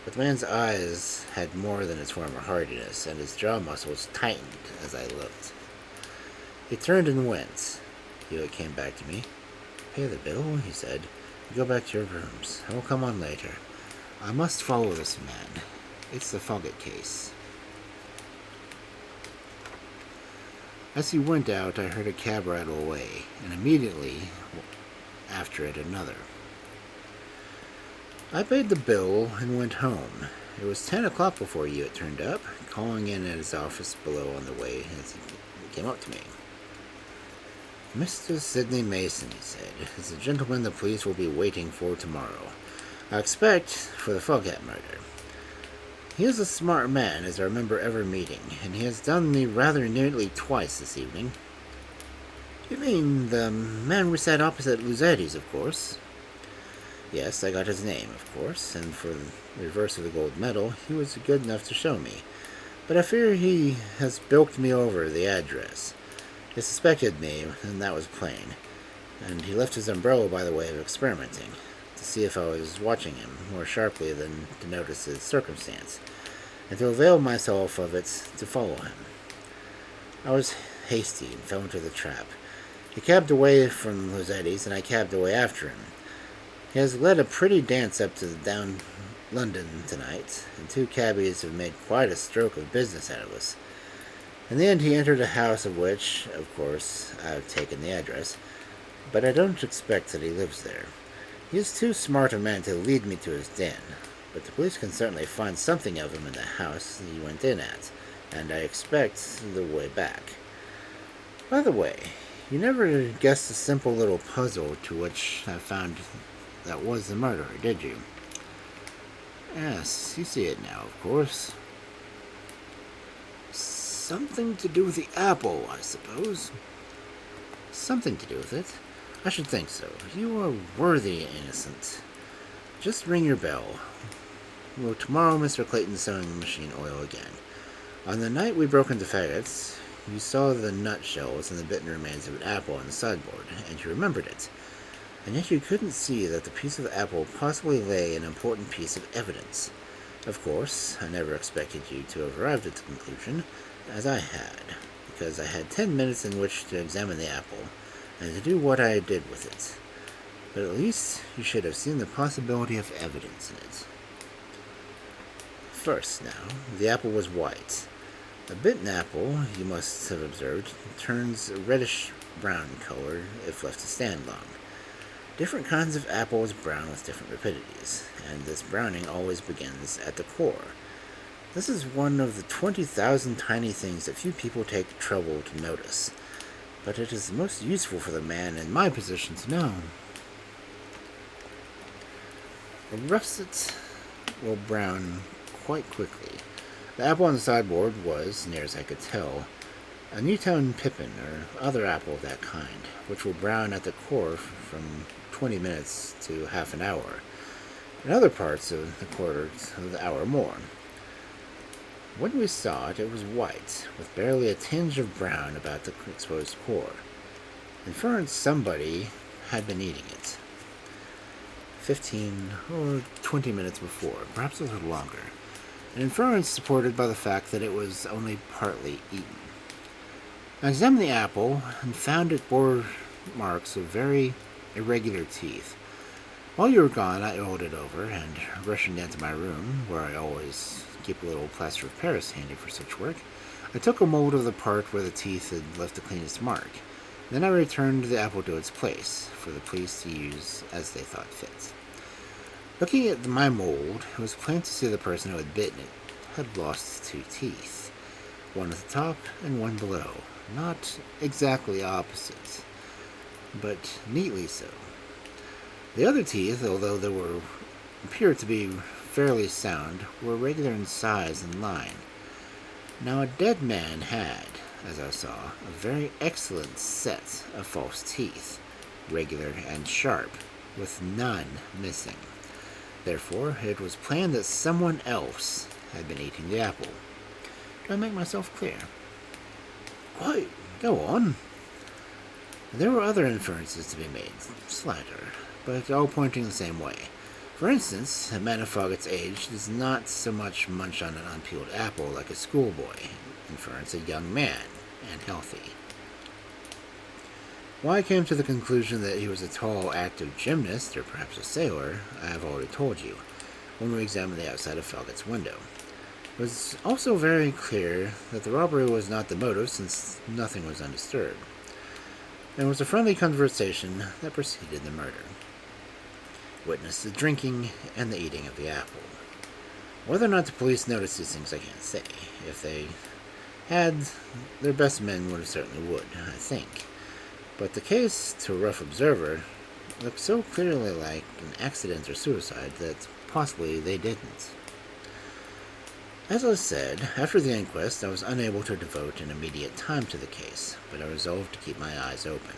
But the man's eyes had more than his former hardiness, and his jaw muscles tightened as I looked. He turned and went. Hewitt came back to me. "Pay the bill," he said. "Go back to your rooms. I will come on later. I must follow this man. It's the Foggatt case." As he went out, I heard a cab rattle away, and immediately after it another. I paid the bill and went home. It was 10 o'clock before Hewitt turned up, calling in at his office below on the way as he came up to me. "Mr. Sidney Mason," he said, "is the gentleman the police will be waiting for tomorrow. I expect for the Foggatt murder. He is a smart man, as I remember ever meeting, and he has done me rather nearly twice this evening." "You mean the man we sat opposite Luzetti's, of course?" "Yes, I got his name, of course, and for the reverse of the gold medal, he was good enough to show me. But I fear he has bilked me over the address. He suspected me, and that was plain, and he left his umbrella by the way of experimenting, to see if I was watching him more sharply than to notice his circumstance, and to avail myself of it to follow him. I was hasty and fell into the trap. He cabbed away from Luzetti's, and I cabbed away after him. He has led a pretty dance up to down London tonight, and 2 cabbies have made quite a stroke of business out of us. In the end he entered a house of which, of course, I have taken the address, but I don't expect that he lives there. He is too smart a man to lead me to his den, but the police can certainly find something of him in the house he went in at, and I expect the way back. By the way, you never guessed the simple little puzzle to which I found that was the murderer, did you?" "Yes, you see it now, of course." "Something to do with the apple, I suppose." "Something to do with it? I should think so. You are worthy innocent. Just ring your bell. Will tomorrow Mr. Clayton's sewing machine oil again? On the night we broke into Foggatt's, you saw the nutshells and the bitten remains of an apple on the sideboard, and you remembered it. And yet you couldn't see that the piece of apple possibly lay an important piece of evidence. Of course, I never expected you to have arrived at the conclusion, as I had, because I had 10 minutes in which to examine the apple, and to do what I did with it. But at least you should have seen the possibility of evidence in it. First, now, the apple was white. A bitten apple, you must have observed, turns a reddish-brown color if left to stand long. Different kinds of apples brown with different rapidities, and this browning always begins at the core. This is one of the 20,000 tiny things that few people take trouble to notice, but it is most useful for the man in my position to know. A russet will brown quite quickly. The apple on the sideboard was, near as I could tell, a Newtown pippin or other apple of that kind, which will brown at the core from 20 minutes to half an hour. In other parts of the quarters of the hour more. When we saw it, it was white, with barely a tinge of brown about the exposed core. Inference somebody had been eating it 15 or 20 minutes before, perhaps a little longer. An inference supported by the fact that it was only partly eaten. I examined the apple and found it bore marks of very irregular teeth. While you were gone, I oiled it over, and rushing down to my room, where I always keep a little plaster of Paris handy for such work, I took a mold of the part where the teeth had left the cleanest mark. Then I returned the apple to its place, for the police to use as they thought fit. Looking at my mold, it was plain to see the person who had bitten it had lost 2 teeth, one at the top and one below, not exactly opposites, but neatly so. The other teeth, although they appeared to be fairly sound, were regular in size and line. Now a dead man had, as I saw, a very excellent set of false teeth, regular and sharp, with none missing. Therefore, it was plain that someone else had been eating the apple. Do I make myself clear? Quite. Go on. There were other inferences to be made, slighter, but all pointing the same way. For instance, a man of Foggatt's age does not so much munch on an unpeeled apple like a schoolboy. Inference, a young man, and healthy. Why I came to the conclusion that he was a tall, active gymnast, or perhaps a sailor, I have already told you, when we examined the outside of Foggatt's window. It was also very clear that the robbery was not the motive, since nothing was undisturbed. There was a friendly conversation that preceded the murder. Witnessed the drinking and the eating of the apple. Whether or not the police noticed these things, I can't say. If they had, their best men would have certainly would, I think. But the case, to a rough observer, looked so clearly like an accident or suicide that possibly they didn't. As I said, after the inquest, I was unable to devote an immediate time to the case, but I resolved to keep my eyes open.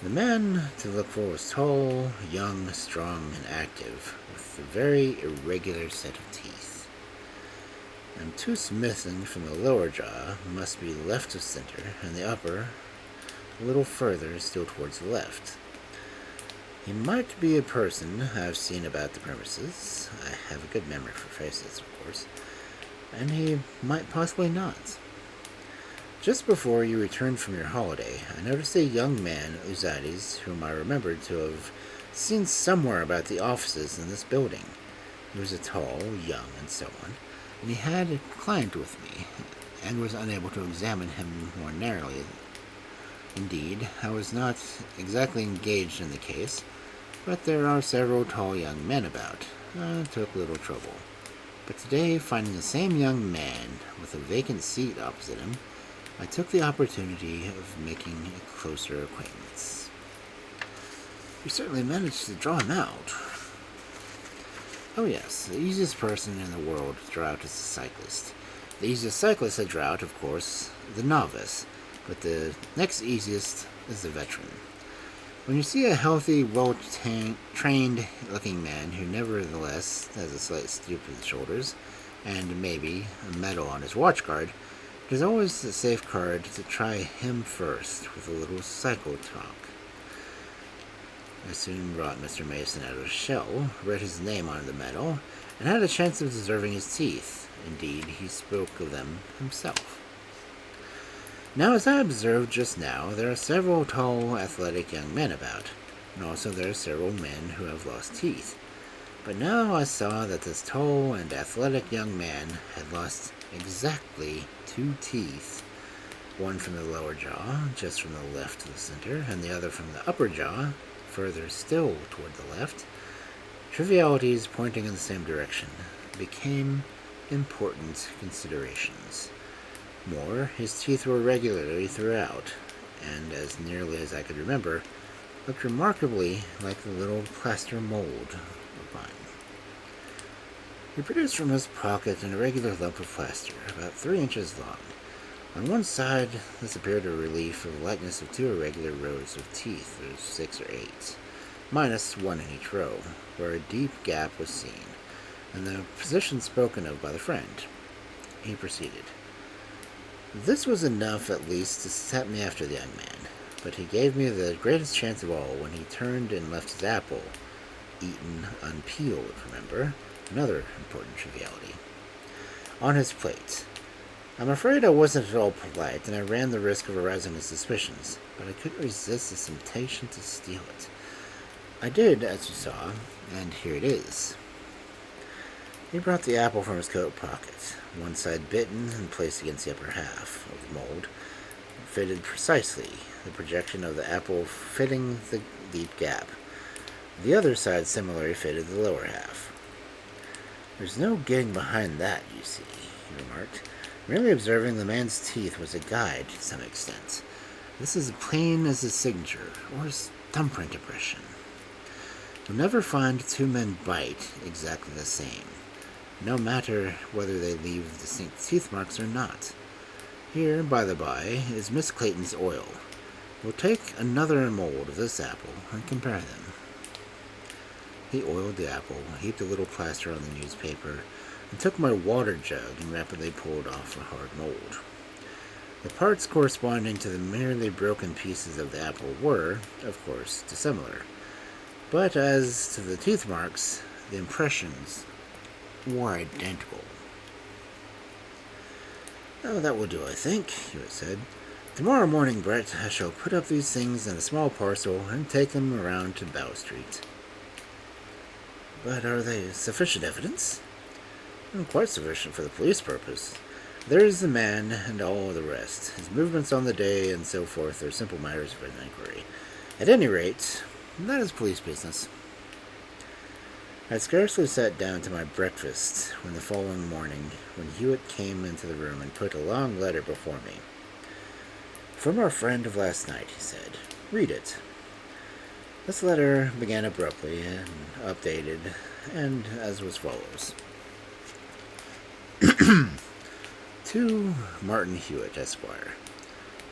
The man to look for was tall, young, strong, and active, with a very irregular set of teeth. And 2 missing from the lower jaw must be left of center, and the upper a little further still towards the left. He might be a person I've seen about the premises. I have a good memory for faces, of course. And he might possibly not. Just before you returned from your holiday, I noticed a young man at Uzides whom I remembered to have seen somewhere about the offices in this building. He was a tall, young, and so on, and he had a client with me, and was unable to examine him more narrowly. Indeed, I was not exactly engaged in the case, but there are several tall young men about. I took little trouble. But today, finding the same young man with a vacant seat opposite him, I took the opportunity of making a closer acquaintance. You certainly managed to draw him out. Oh yes, the easiest person in the world to draw out is a cyclist. The easiest cyclist to draw out, of course, the novice, but the next easiest is the veteran. When you see a healthy, well-trained looking man who nevertheless has a slight stoop to the shoulders, and maybe a medal on his watch guard, it is always a safe card to try him first with a little cycle talk. I soon brought Mr. Mason out of his shell, read his name on the medal, and had a chance of observing his teeth. Indeed, he spoke of them himself. Now, as I observed just now, there are several tall, athletic young men about, and also there are several men who have lost teeth. But now I saw that this tall and athletic young man had lost exactly 2 teeth, one from the lower jaw, just from the left to the center, and the other from the upper jaw, further still toward the left. Trivialities pointing in the same direction became important considerations. More, his teeth were regularly throughout, and as nearly as I could remember, looked remarkably like the little plaster mold of mine. He produced from his pocket an irregular lump of plaster, about 3 inches long. On one side, this appeared a relief of the likeness of 2 irregular rows of teeth, or 6 or 8, minus 1 in each row, where a deep gap was seen, and the position spoken of by the friend. He proceeded. This was enough, at least, to set me after the young man, but he gave me the greatest chance of all when he turned and left his apple, eaten unpeeled, remember, another important triviality, on his plate. I'm afraid I wasn't at all polite, and I ran the risk of arousing his suspicions, but I couldn't resist the temptation to steal it. I did, as you saw, and here it is. He brought the apple from his coat pocket, one side bitten and placed against the upper half of the mold. It fitted precisely, the projection of the apple fitting the deep gap. The other side similarly fitted the lower half. "There's no getting behind that, you see," he remarked. "Merely observing the man's teeth was a guide to some extent. This is plain as his signature, or his thumbprint impression. You'll never find two men bite exactly the same, no matter whether they leave distinct teeth marks or not. Here, by the by, is Miss Clayton's oil. We'll take another mold of this apple and compare them." He oiled the apple, heaped a little plaster on the newspaper, and took my water jug and rapidly pulled off a hard mold. The parts corresponding to the merely broken pieces of the apple were, of course, dissimilar. But as to the teeth marks, the impressions were identical. "Oh, that will do, I think," Hewitt said. "Tomorrow morning, Brett, I shall put up these things in a small parcel and take them around to Bow Street." "But are they sufficient evidence?" "Quite sufficient for the police purpose. There is the man and all the rest. His movements on the day and so forth are simple matters for an inquiry. At any rate, that is police business." I had scarcely sat down to my breakfast when the following morning, when Hewitt came into the room and put a long letter before me. "From our friend of last night," he said. "Read it." This letter began abruptly and updated, and as was follows. To Martin Hewitt, Esquire.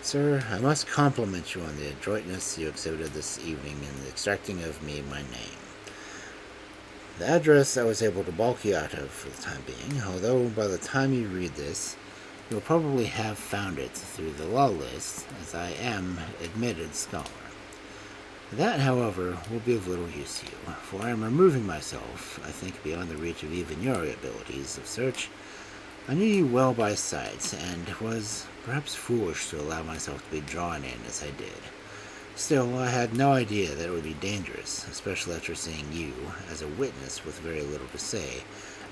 "Sir, I must compliment you on the adroitness you exhibited this evening in extracting of me my name. The address I was able to balk you out of for the time being, although by the time you read this, you'll probably have found it through the law list, as I am admitted scholar. That, however, will be of little use to you, for I am removing myself, I think, beyond the reach of even your abilities of search. I knew you well by sight, and was perhaps foolish to allow myself to be drawn in as I did. Still, I had no idea that it would be dangerous, especially after seeing you, as a witness with very little to say,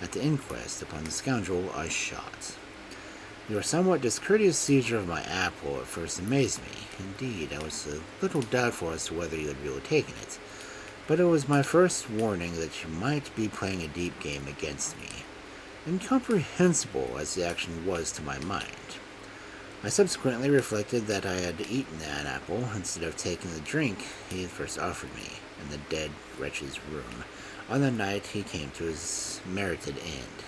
at the inquest upon the scoundrel I shot. Your somewhat discourteous seizure of my apple at first amazed me. Indeed, I was a little doubtful as to whether you had really taken it, but it was my first warning that you might be playing a deep game against me, incomprehensible as the action was to my mind. I subsequently reflected that I had eaten that apple instead of taking the drink he had first offered me in the dead wretch's room on the night he came to his merited end.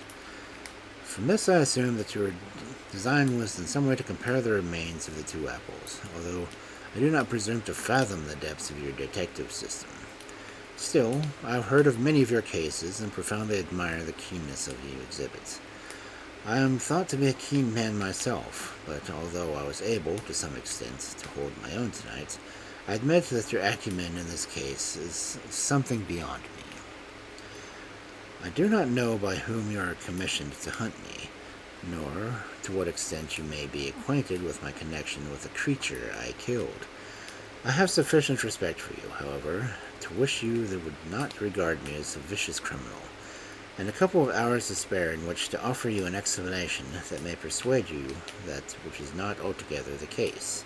From this I assumed that your design was in some way to compare the remains of the two apples, although I do not presume to fathom the depths of your detective system. Still, I have heard of many of your cases and profoundly admire the keenness of you exhibit. I am thought to be a keen man myself, but although I was able, to some extent, to hold my own tonight, I admit that your acumen in this case is something beyond me. I do not know by whom you are commissioned to hunt me, nor to what extent you may be acquainted with my connection with the creature I killed. I have sufficient respect for you, however, to wish you that would not regard me as a vicious criminal, and a couple of hours to spare in which to offer you an explanation that may persuade you that which is not altogether the case.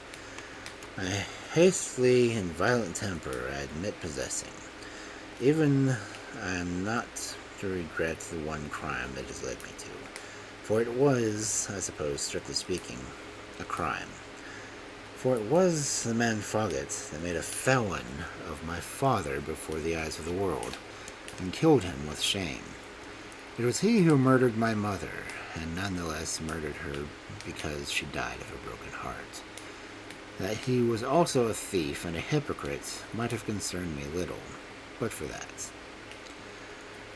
A hastily and violent temper I admit possessing. Even I am not to regret the one crime it has led me to, for it was, I suppose, strictly speaking, a crime. For it was the man Foggatt that made a felon of my father before the eyes of the world, and killed him with shame. It was he who murdered my mother, and nonetheless murdered her because she died of a broken heart. That he was also a thief and a hypocrite might have concerned me little, but for that.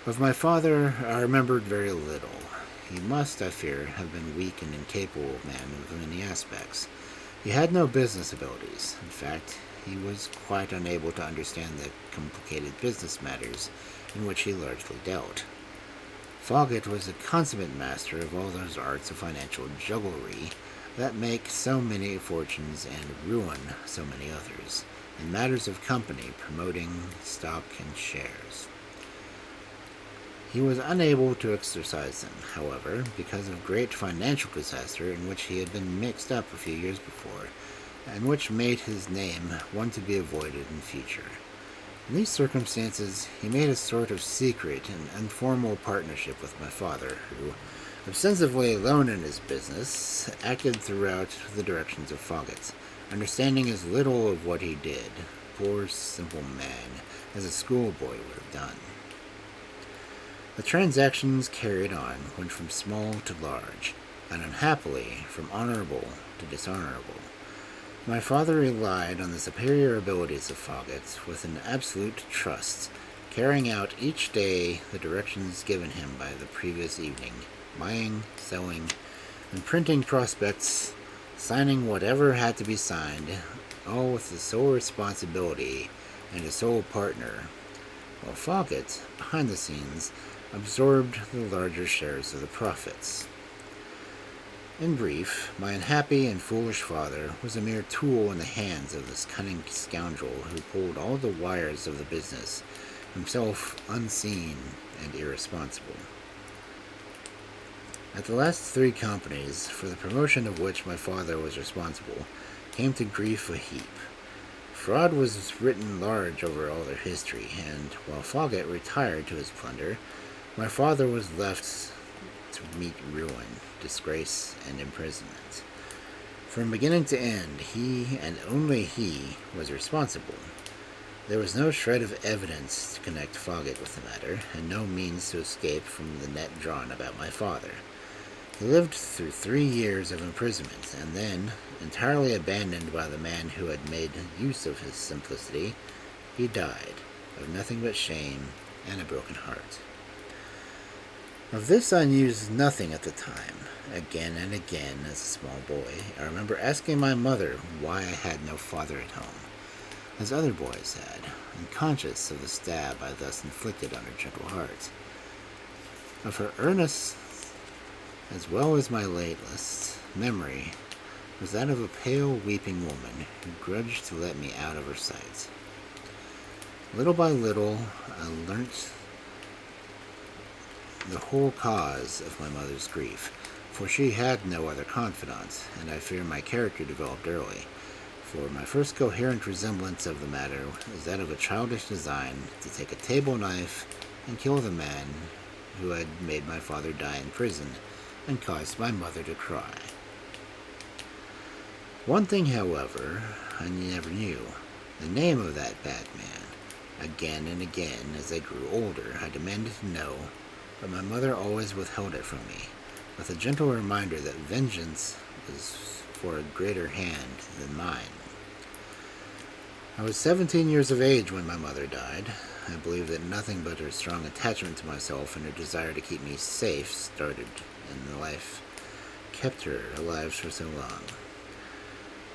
Of my father I remembered very little. He must, I fear, have been weak and incapable man in many aspects. He had no business abilities. In fact, he was quite unable to understand the complicated business matters in which he largely dealt. Foggatt was a consummate master of all those arts of financial jugglery that make so many fortunes and ruin so many others, in matters of company, promoting stock and shares. He was unable to exercise them, however, because of great financial disaster in which he had been mixed up a few years before, and which made his name one to be avoided in future. In these circumstances, he made a sort of secret and informal partnership with my father, who, ostensibly alone in his business, acted throughout the directions of Foggatt, understanding as little of what he did, poor simple man, as a schoolboy would have done. The transactions carried on went from small to large, and unhappily from honorable to dishonorable. My father relied on the superior abilities of Foggatt with an absolute trust, carrying out each day the directions given him by the previous evening, buying, selling, and printing prospects, signing whatever had to be signed, all with the sole responsibility and a sole partner, while Foggatt, behind the scenes, absorbed the larger shares of the profits. In brief, my unhappy and foolish father was a mere tool in the hands of this cunning scoundrel who pulled all the wires of the business, himself unseen and irresponsible. At the last 3 companies, for the promotion of which my father was responsible, came to grief a heap. Fraud was written large over all their history, and while Foggatt retired to his plunder, my father was left to meet ruin, disgrace, and imprisonment. From beginning to end, he, and only he, was responsible. There was no shred of evidence to connect Foggatt with the matter, and no means to escape from the net drawn about my father. He lived through 3 years of imprisonment, and then, entirely abandoned by the man who had made use of his simplicity, he died, of nothing but shame and a broken heart. Of this I knew nothing at the time. Again and again, as a small boy, I remember asking my mother why I had no father at home, as other boys had, unconscious of the stab I thus inflicted on her gentle heart. Of her earnest, as well as my latest memory, was that of a pale, weeping woman who grudged to let me out of her sight. Little by little, I learnt the whole cause of my mother's grief, for she had no other confidant, and I fear my character developed early, for my first coherent resemblance of the matter is that of a childish design to take a table knife and kill the man who had made my father die in prison and caused my mother to cry. One thing, however, I never knew: the name of that bad man. Again and again, as I grew older, I demanded to know, but my mother always withheld it from me, with a gentle reminder that vengeance was for a greater hand than mine. I was 17 years of age when my mother died. I believe that nothing but her strong attachment to myself and her desire to keep me safe started in the life kept her alive for so long.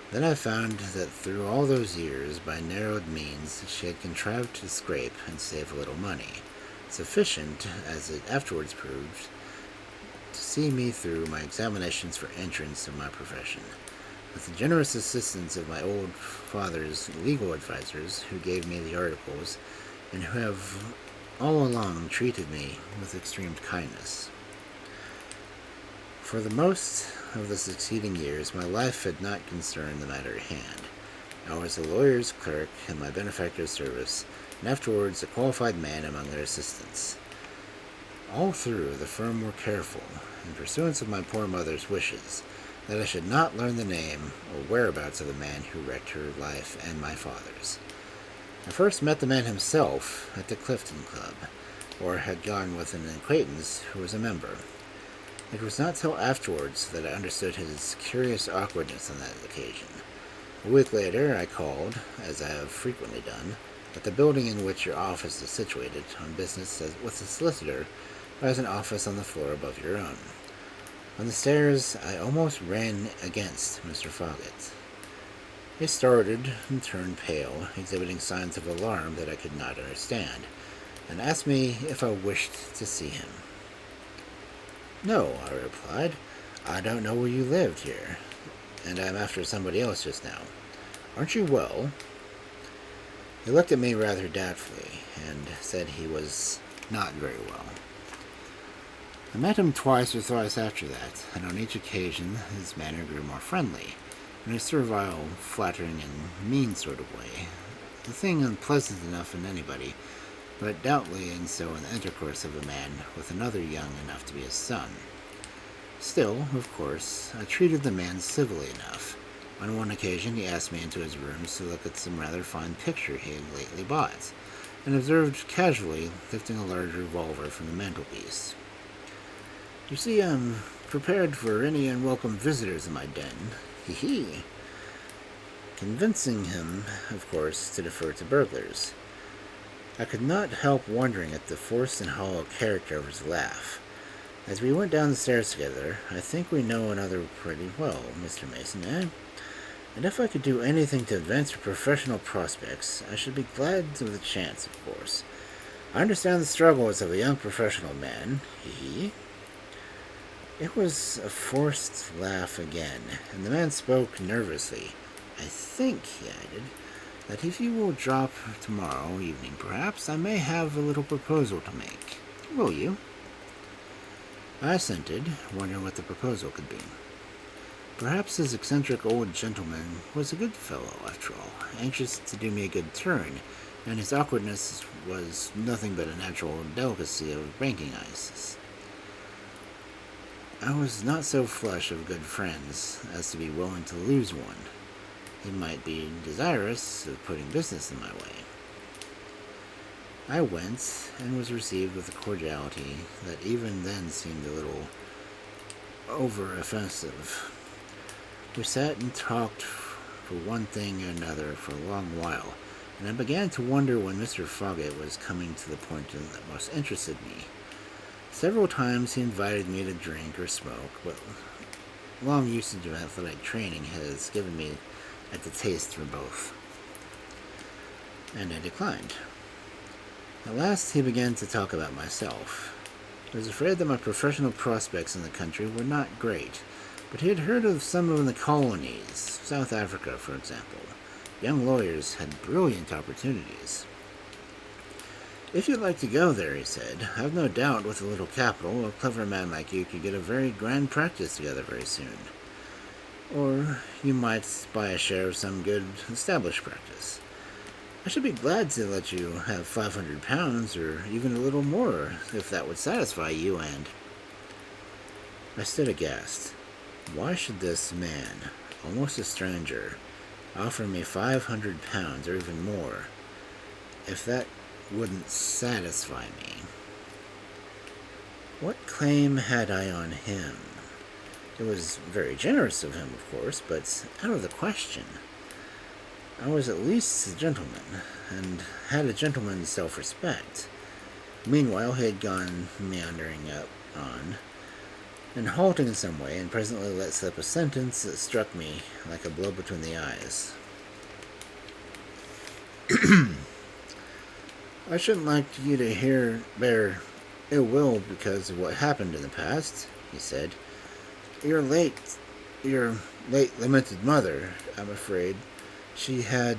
Then I found that through all those years, by narrowed means, she had contrived to scrape and save a little money, sufficient, as it afterwards proved, to see me through my examinations for entrance in my profession, with the generous assistance of my old father's legal advisers, who gave me the articles, and who have all along treated me with extreme kindness. For the most of the succeeding years, my life had not concerned the matter at hand. I was a lawyer's clerk in my benefactor's service, and afterwards a qualified man among their assistants. All through, the firm were careful, in pursuance of my poor mother's wishes, that I should not learn the name or whereabouts of the man who wrecked her life and my father's. I first met the man himself at the Clifton Club, or had gone with an acquaintance who was a member. It was not till afterwards that I understood his curious awkwardness on that occasion. A week later I called, as I have frequently done, at the building in which your office is situated, on business with a solicitor who has an office on the floor above your own. On the stairs I almost ran against Mr. Foggatt. He started and turned pale, exhibiting signs of alarm that I could not understand, and asked me if I wished to see him. "No," I replied. "I don't know where you lived here, and I am after somebody else just now. Aren't you well?" He looked at me rather doubtfully, and said he was not very well. I met him twice or thrice after that, and on each occasion his manner grew more friendly, in a servile, flattering, and mean sort of way. The thing unpleasant enough in anybody, but doubtly and so in the intercourse of a man with another young enough to be his son. Still, of course, I treated the man civilly enough. On one occasion he asked me into his rooms to look at some rather fine picture he had lately bought, and observed casually lifting a large revolver from the mantelpiece. "You see, I'm prepared for any unwelcome visitors in my den. Hee-hee." Convincing him, of course, to defer to burglars. I could not help wondering at the forced and hollow character of his laugh. As we went down the stairs together, "I think we know another pretty well, Mr. Mason, eh? And if I could do anything to advance your professional prospects, I should be glad of the chance, of course. I understand the struggles of a young professional man. Hee." It was a forced laugh again, and the man spoke nervously. "I think," he added, "that if you will drop tomorrow evening, perhaps, I may have a little proposal to make. Will you?" I assented, wondering what the proposal could be. Perhaps this eccentric old gentleman was a good fellow, after all, anxious to do me a good turn, and his awkwardness was nothing but a natural delicacy of breaking ice. I was not so flush of good friends as to be willing to lose one. He might be desirous of putting business in my way. I went, and was received with a cordiality that even then seemed a little over-offensive. We sat and talked for one thing and another for a long while, and I began to wonder when Mr. Foggatt was coming to the point that most interested me. Several times he invited me to drink or smoke, but long usage of athletic training has given me a taste for both, and I declined. At last he began to talk about myself. I was afraid that my professional prospects in the country were not great, but he had heard of some of the colonies, South Africa, for example. Young lawyers had brilliant opportunities. "If you'd like to go there," he said, "I've no doubt with a little capital, a clever man like you could get a very grand practice together very soon. Or you might buy a share of some good established practice. I should be glad to let you have £500, or even a little more, if that would satisfy you and—" I stood aghast. Why should this man, almost a stranger, offer me £500 or even more, if that wouldn't satisfy me? What claim had I on him? It was very generous of him, of course, but out of the question. I was at least a gentleman, and had a gentleman's self-respect. Meanwhile, he had gone meandering on, and halting in some way, and presently let slip a sentence that struck me like a blow between the eyes. "I shouldn't like you to bear ill will because of what happened in the past," he said. Your late lamented mother, I'm afraid. She had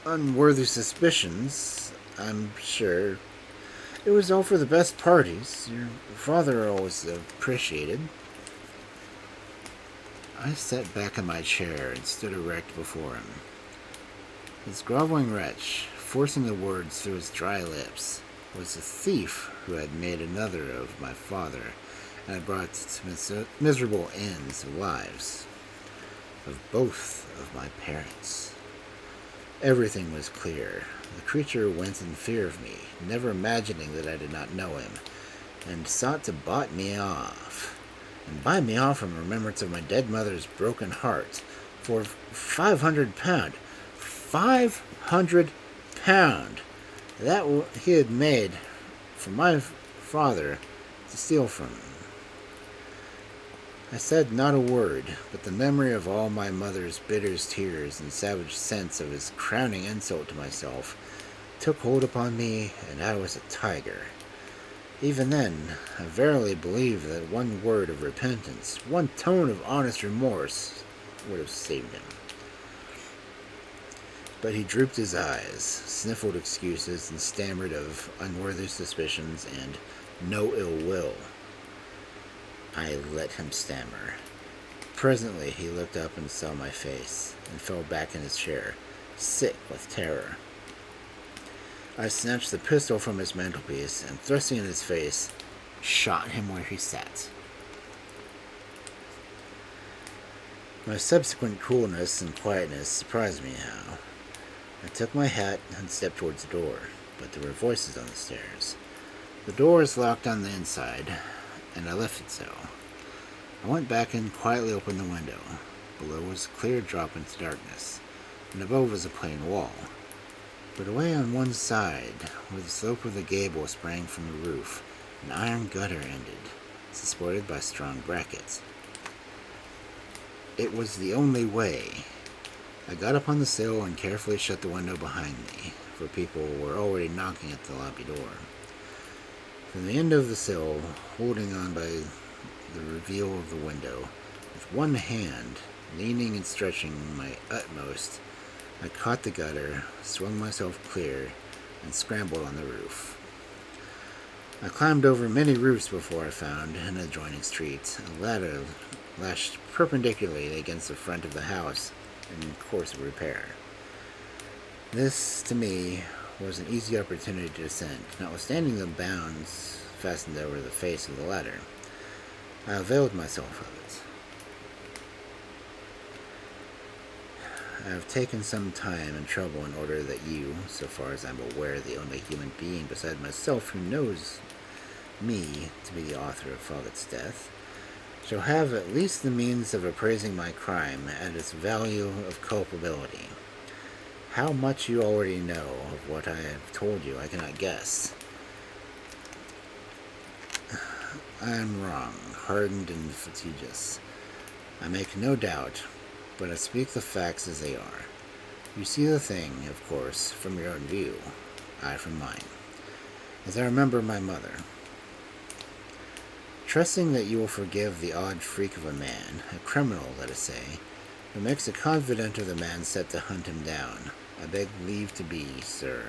unworthy suspicions, I'm sure. It was all for the best parties. Your father always appreciated." I sat back in my chair and stood erect before him. This groveling wretch, forcing the words through his dry lips, was a thief who had made another of my father, and had brought to miserable ends the lives of both of my parents. Everything was clear. The creature went in fear of me, never imagining that I did not know him, and sought to buy me off from remembrance of my dead mother's broken heart, for £500. £500! That he had made for my father to steal from him. I said not a word, but the memory of all my mother's bitter tears and savage sense of his crowning insult to myself took hold upon me, and I was a tiger. Even then, I verily believed that one word of repentance, one tone of honest remorse, would have saved him. But he drooped his eyes, sniffled excuses, and stammered of unworthy suspicions and no ill will. I let him stammer. Presently he looked up and saw my face, and fell back in his chair, sick with terror. I snatched the pistol from his mantelpiece, and thrusting in his face, shot him where he sat. My subsequent coolness and quietness surprised me how. I took my hat and stepped towards the door, but there were voices on the stairs. The door is locked on the inside, and I left it so. I went back and quietly opened the window. Below was a clear drop into darkness, and above was a plain wall. But away on one side, where the slope of the gable sprang from the roof, an iron gutter ended, supported by strong brackets. It was the only way. I got up on the sill and carefully shut the window behind me, for people were already knocking at the lobby door. From the end of the sill, holding on by the reveal of the window, with one hand, leaning and stretching my utmost, I caught the gutter, swung myself clear, and scrambled on the roof. I climbed over many roofs before I found an adjoining street, a ladder lashed perpendicularly against the front of the house in course of repair. This, to me, was an easy opportunity to descend, notwithstanding the bounds fastened over the face of the ladder. I availed myself of it. I have taken some time and trouble in order that you, so far as I am aware, the only human being beside myself who knows me to be the author of Foggatt's death, shall have at least the means of appraising my crime at its value of culpability. How much you already know of what I have told you I cannot guess. I am wrong, hardened and fatiguous. I make no doubt, but I speak the facts as they are. You see the thing, of course, from your own view, I from mine. As I remember my mother. Trusting that you will forgive the odd freak of a man, a criminal, let us say, who makes a confidant of the man set to hunt him down, I beg leave to be, sir,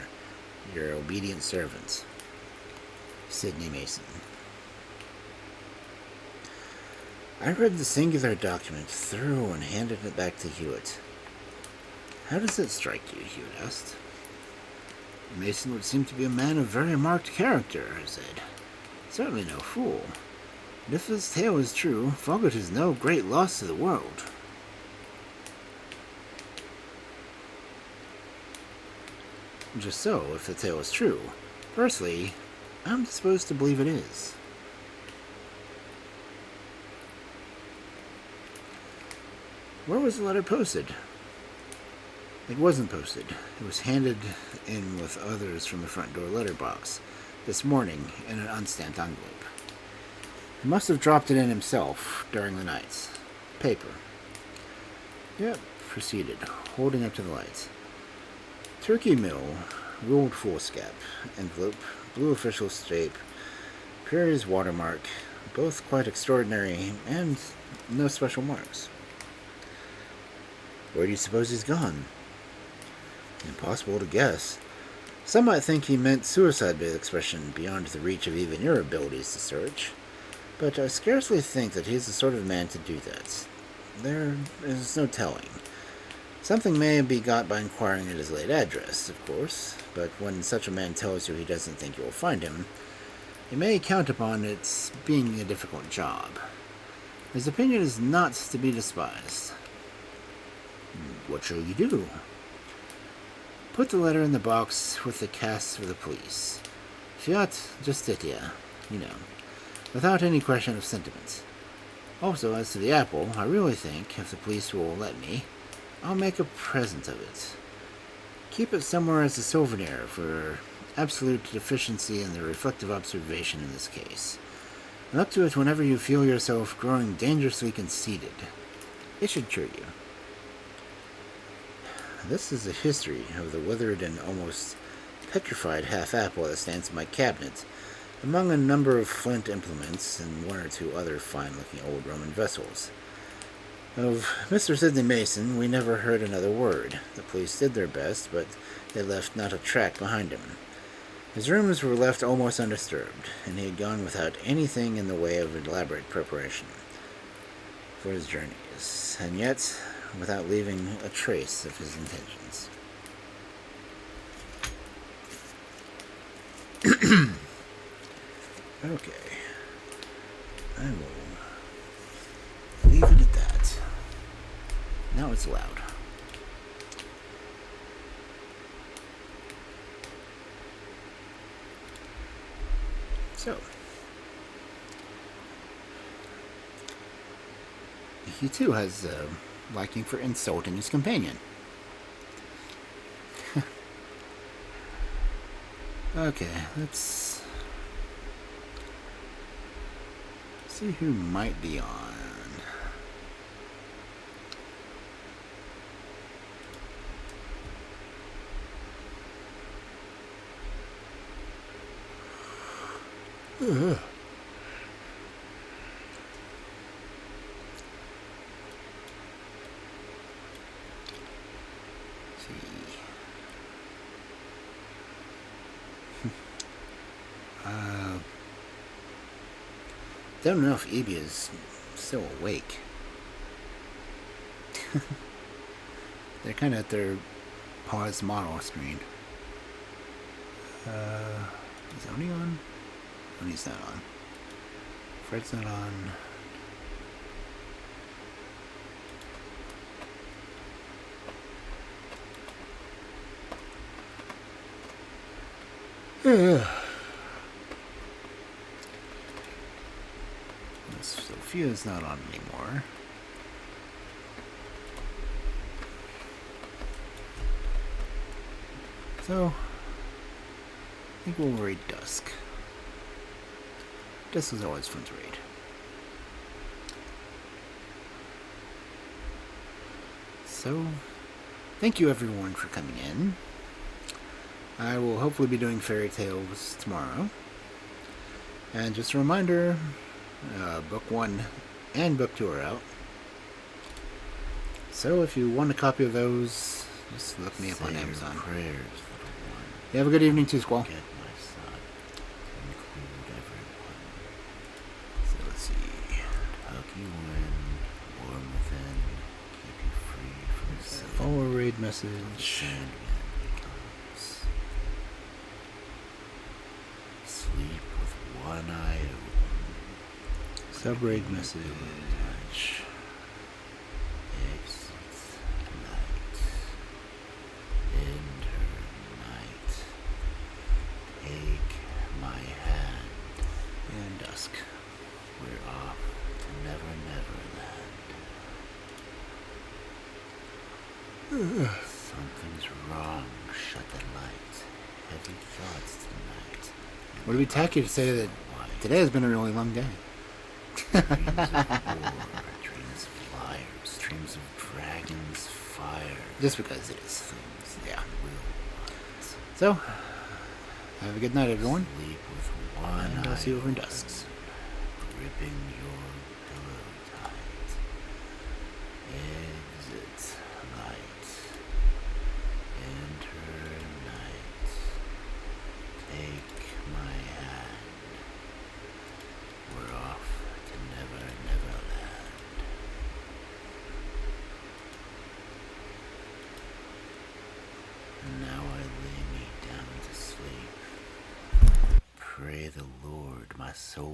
your obedient servant, Sidney Mason. I read the singular document through and handed it back to Hewitt. How does it strike you? Hewitt asked. Mason would seem to be a man of very marked character, I said. Certainly no fool. But if his tale is true, Foggatt is no great loss to the world. Just so, if the tale is true. Firstly, I'm disposed to believe it is. Where was the letter posted? It wasn't posted. It was handed in with others from the front door letterbox this morning in an unstamped envelope. He must have dropped it in himself during the night. Paper. Yep, proceeded, holding up to the light. Turkey Mill, ruled foolscap, envelope, blue official shape, Prairie's watermark, both quite extraordinary, and no special marks. Where do you suppose he's gone? Impossible to guess. Some might think he meant suicide by the expression beyond the reach of even your abilities to search, but I scarcely think that he's the sort of man to do that. There is no telling. Something may be got by inquiring at his late address, of course, but when such a man tells you he doesn't think you will find him, you may count upon its being a difficult job. His opinion is not to be despised. What shall you do? Put the letter in the box with the casts for the police. Fiat justitia, you know, without any question of sentiment. Also, as to the apple, I really think, if the police will let me, I'll make a present of it. Keep it somewhere as a souvenir for absolute deficiency in the reflective observation in this case. And look to it whenever you feel yourself growing dangerously conceited. It should cure you. This is a history of the withered and almost petrified half-apple that stands in my cabinet, among a number of flint implements and one or two other fine-looking old Roman vessels. Of Mr. Sidney Mason, we never heard another word. The police did their best, but they left not a track behind him. His rooms were left almost undisturbed, and he had gone without anything in the way of elaborate preparation for his journeys, and yet without leaving a trace of his intentions. Okay. I will leave it at that. Now it's loud. So, he too has a liking for insulting his companion. Okay, let's see who might be on. Don't know if Evie is still awake. They're kind of at their pause model screen. Is Oni on? Oni's not on. Fred's not on. Sophia's not on anymore. So, I think we'll raid Dusk. Dusk is always fun to raid. So, thank you everyone for coming in. I will hopefully be doing fairy tales tomorrow. And just a reminder, Book 1 and Book 2 are out. So if you want a copy of those, just look me up on Amazon. Prayers, You have a good evening too, Squall. get my son. Include everyone. So let's see. Hug you in, warm within, keep you free from sin. Forward raid message. Sandman becomes. Sleep with one eye open. Sub-raid message. Exit night. Enter night. Take my hand. And Dusk. We're off to Never Neverland. Something's wrong. Shut the light. Heavy thoughts tonight. Would it be tacky to say that Why? today has been a really long day? Dreams of war, dreams of flyers, dreams of dragons, fire. Just because it is. Things Yeah. that will want. So, have a good night, everyone. Sleep with one And eye I'll see you over in open, Dusks. gripping your pillow tight. Exit light. Enter night. Take my hand. We're off to Never Neverland. And now I lay me down to sleep. Pray the Lord my soul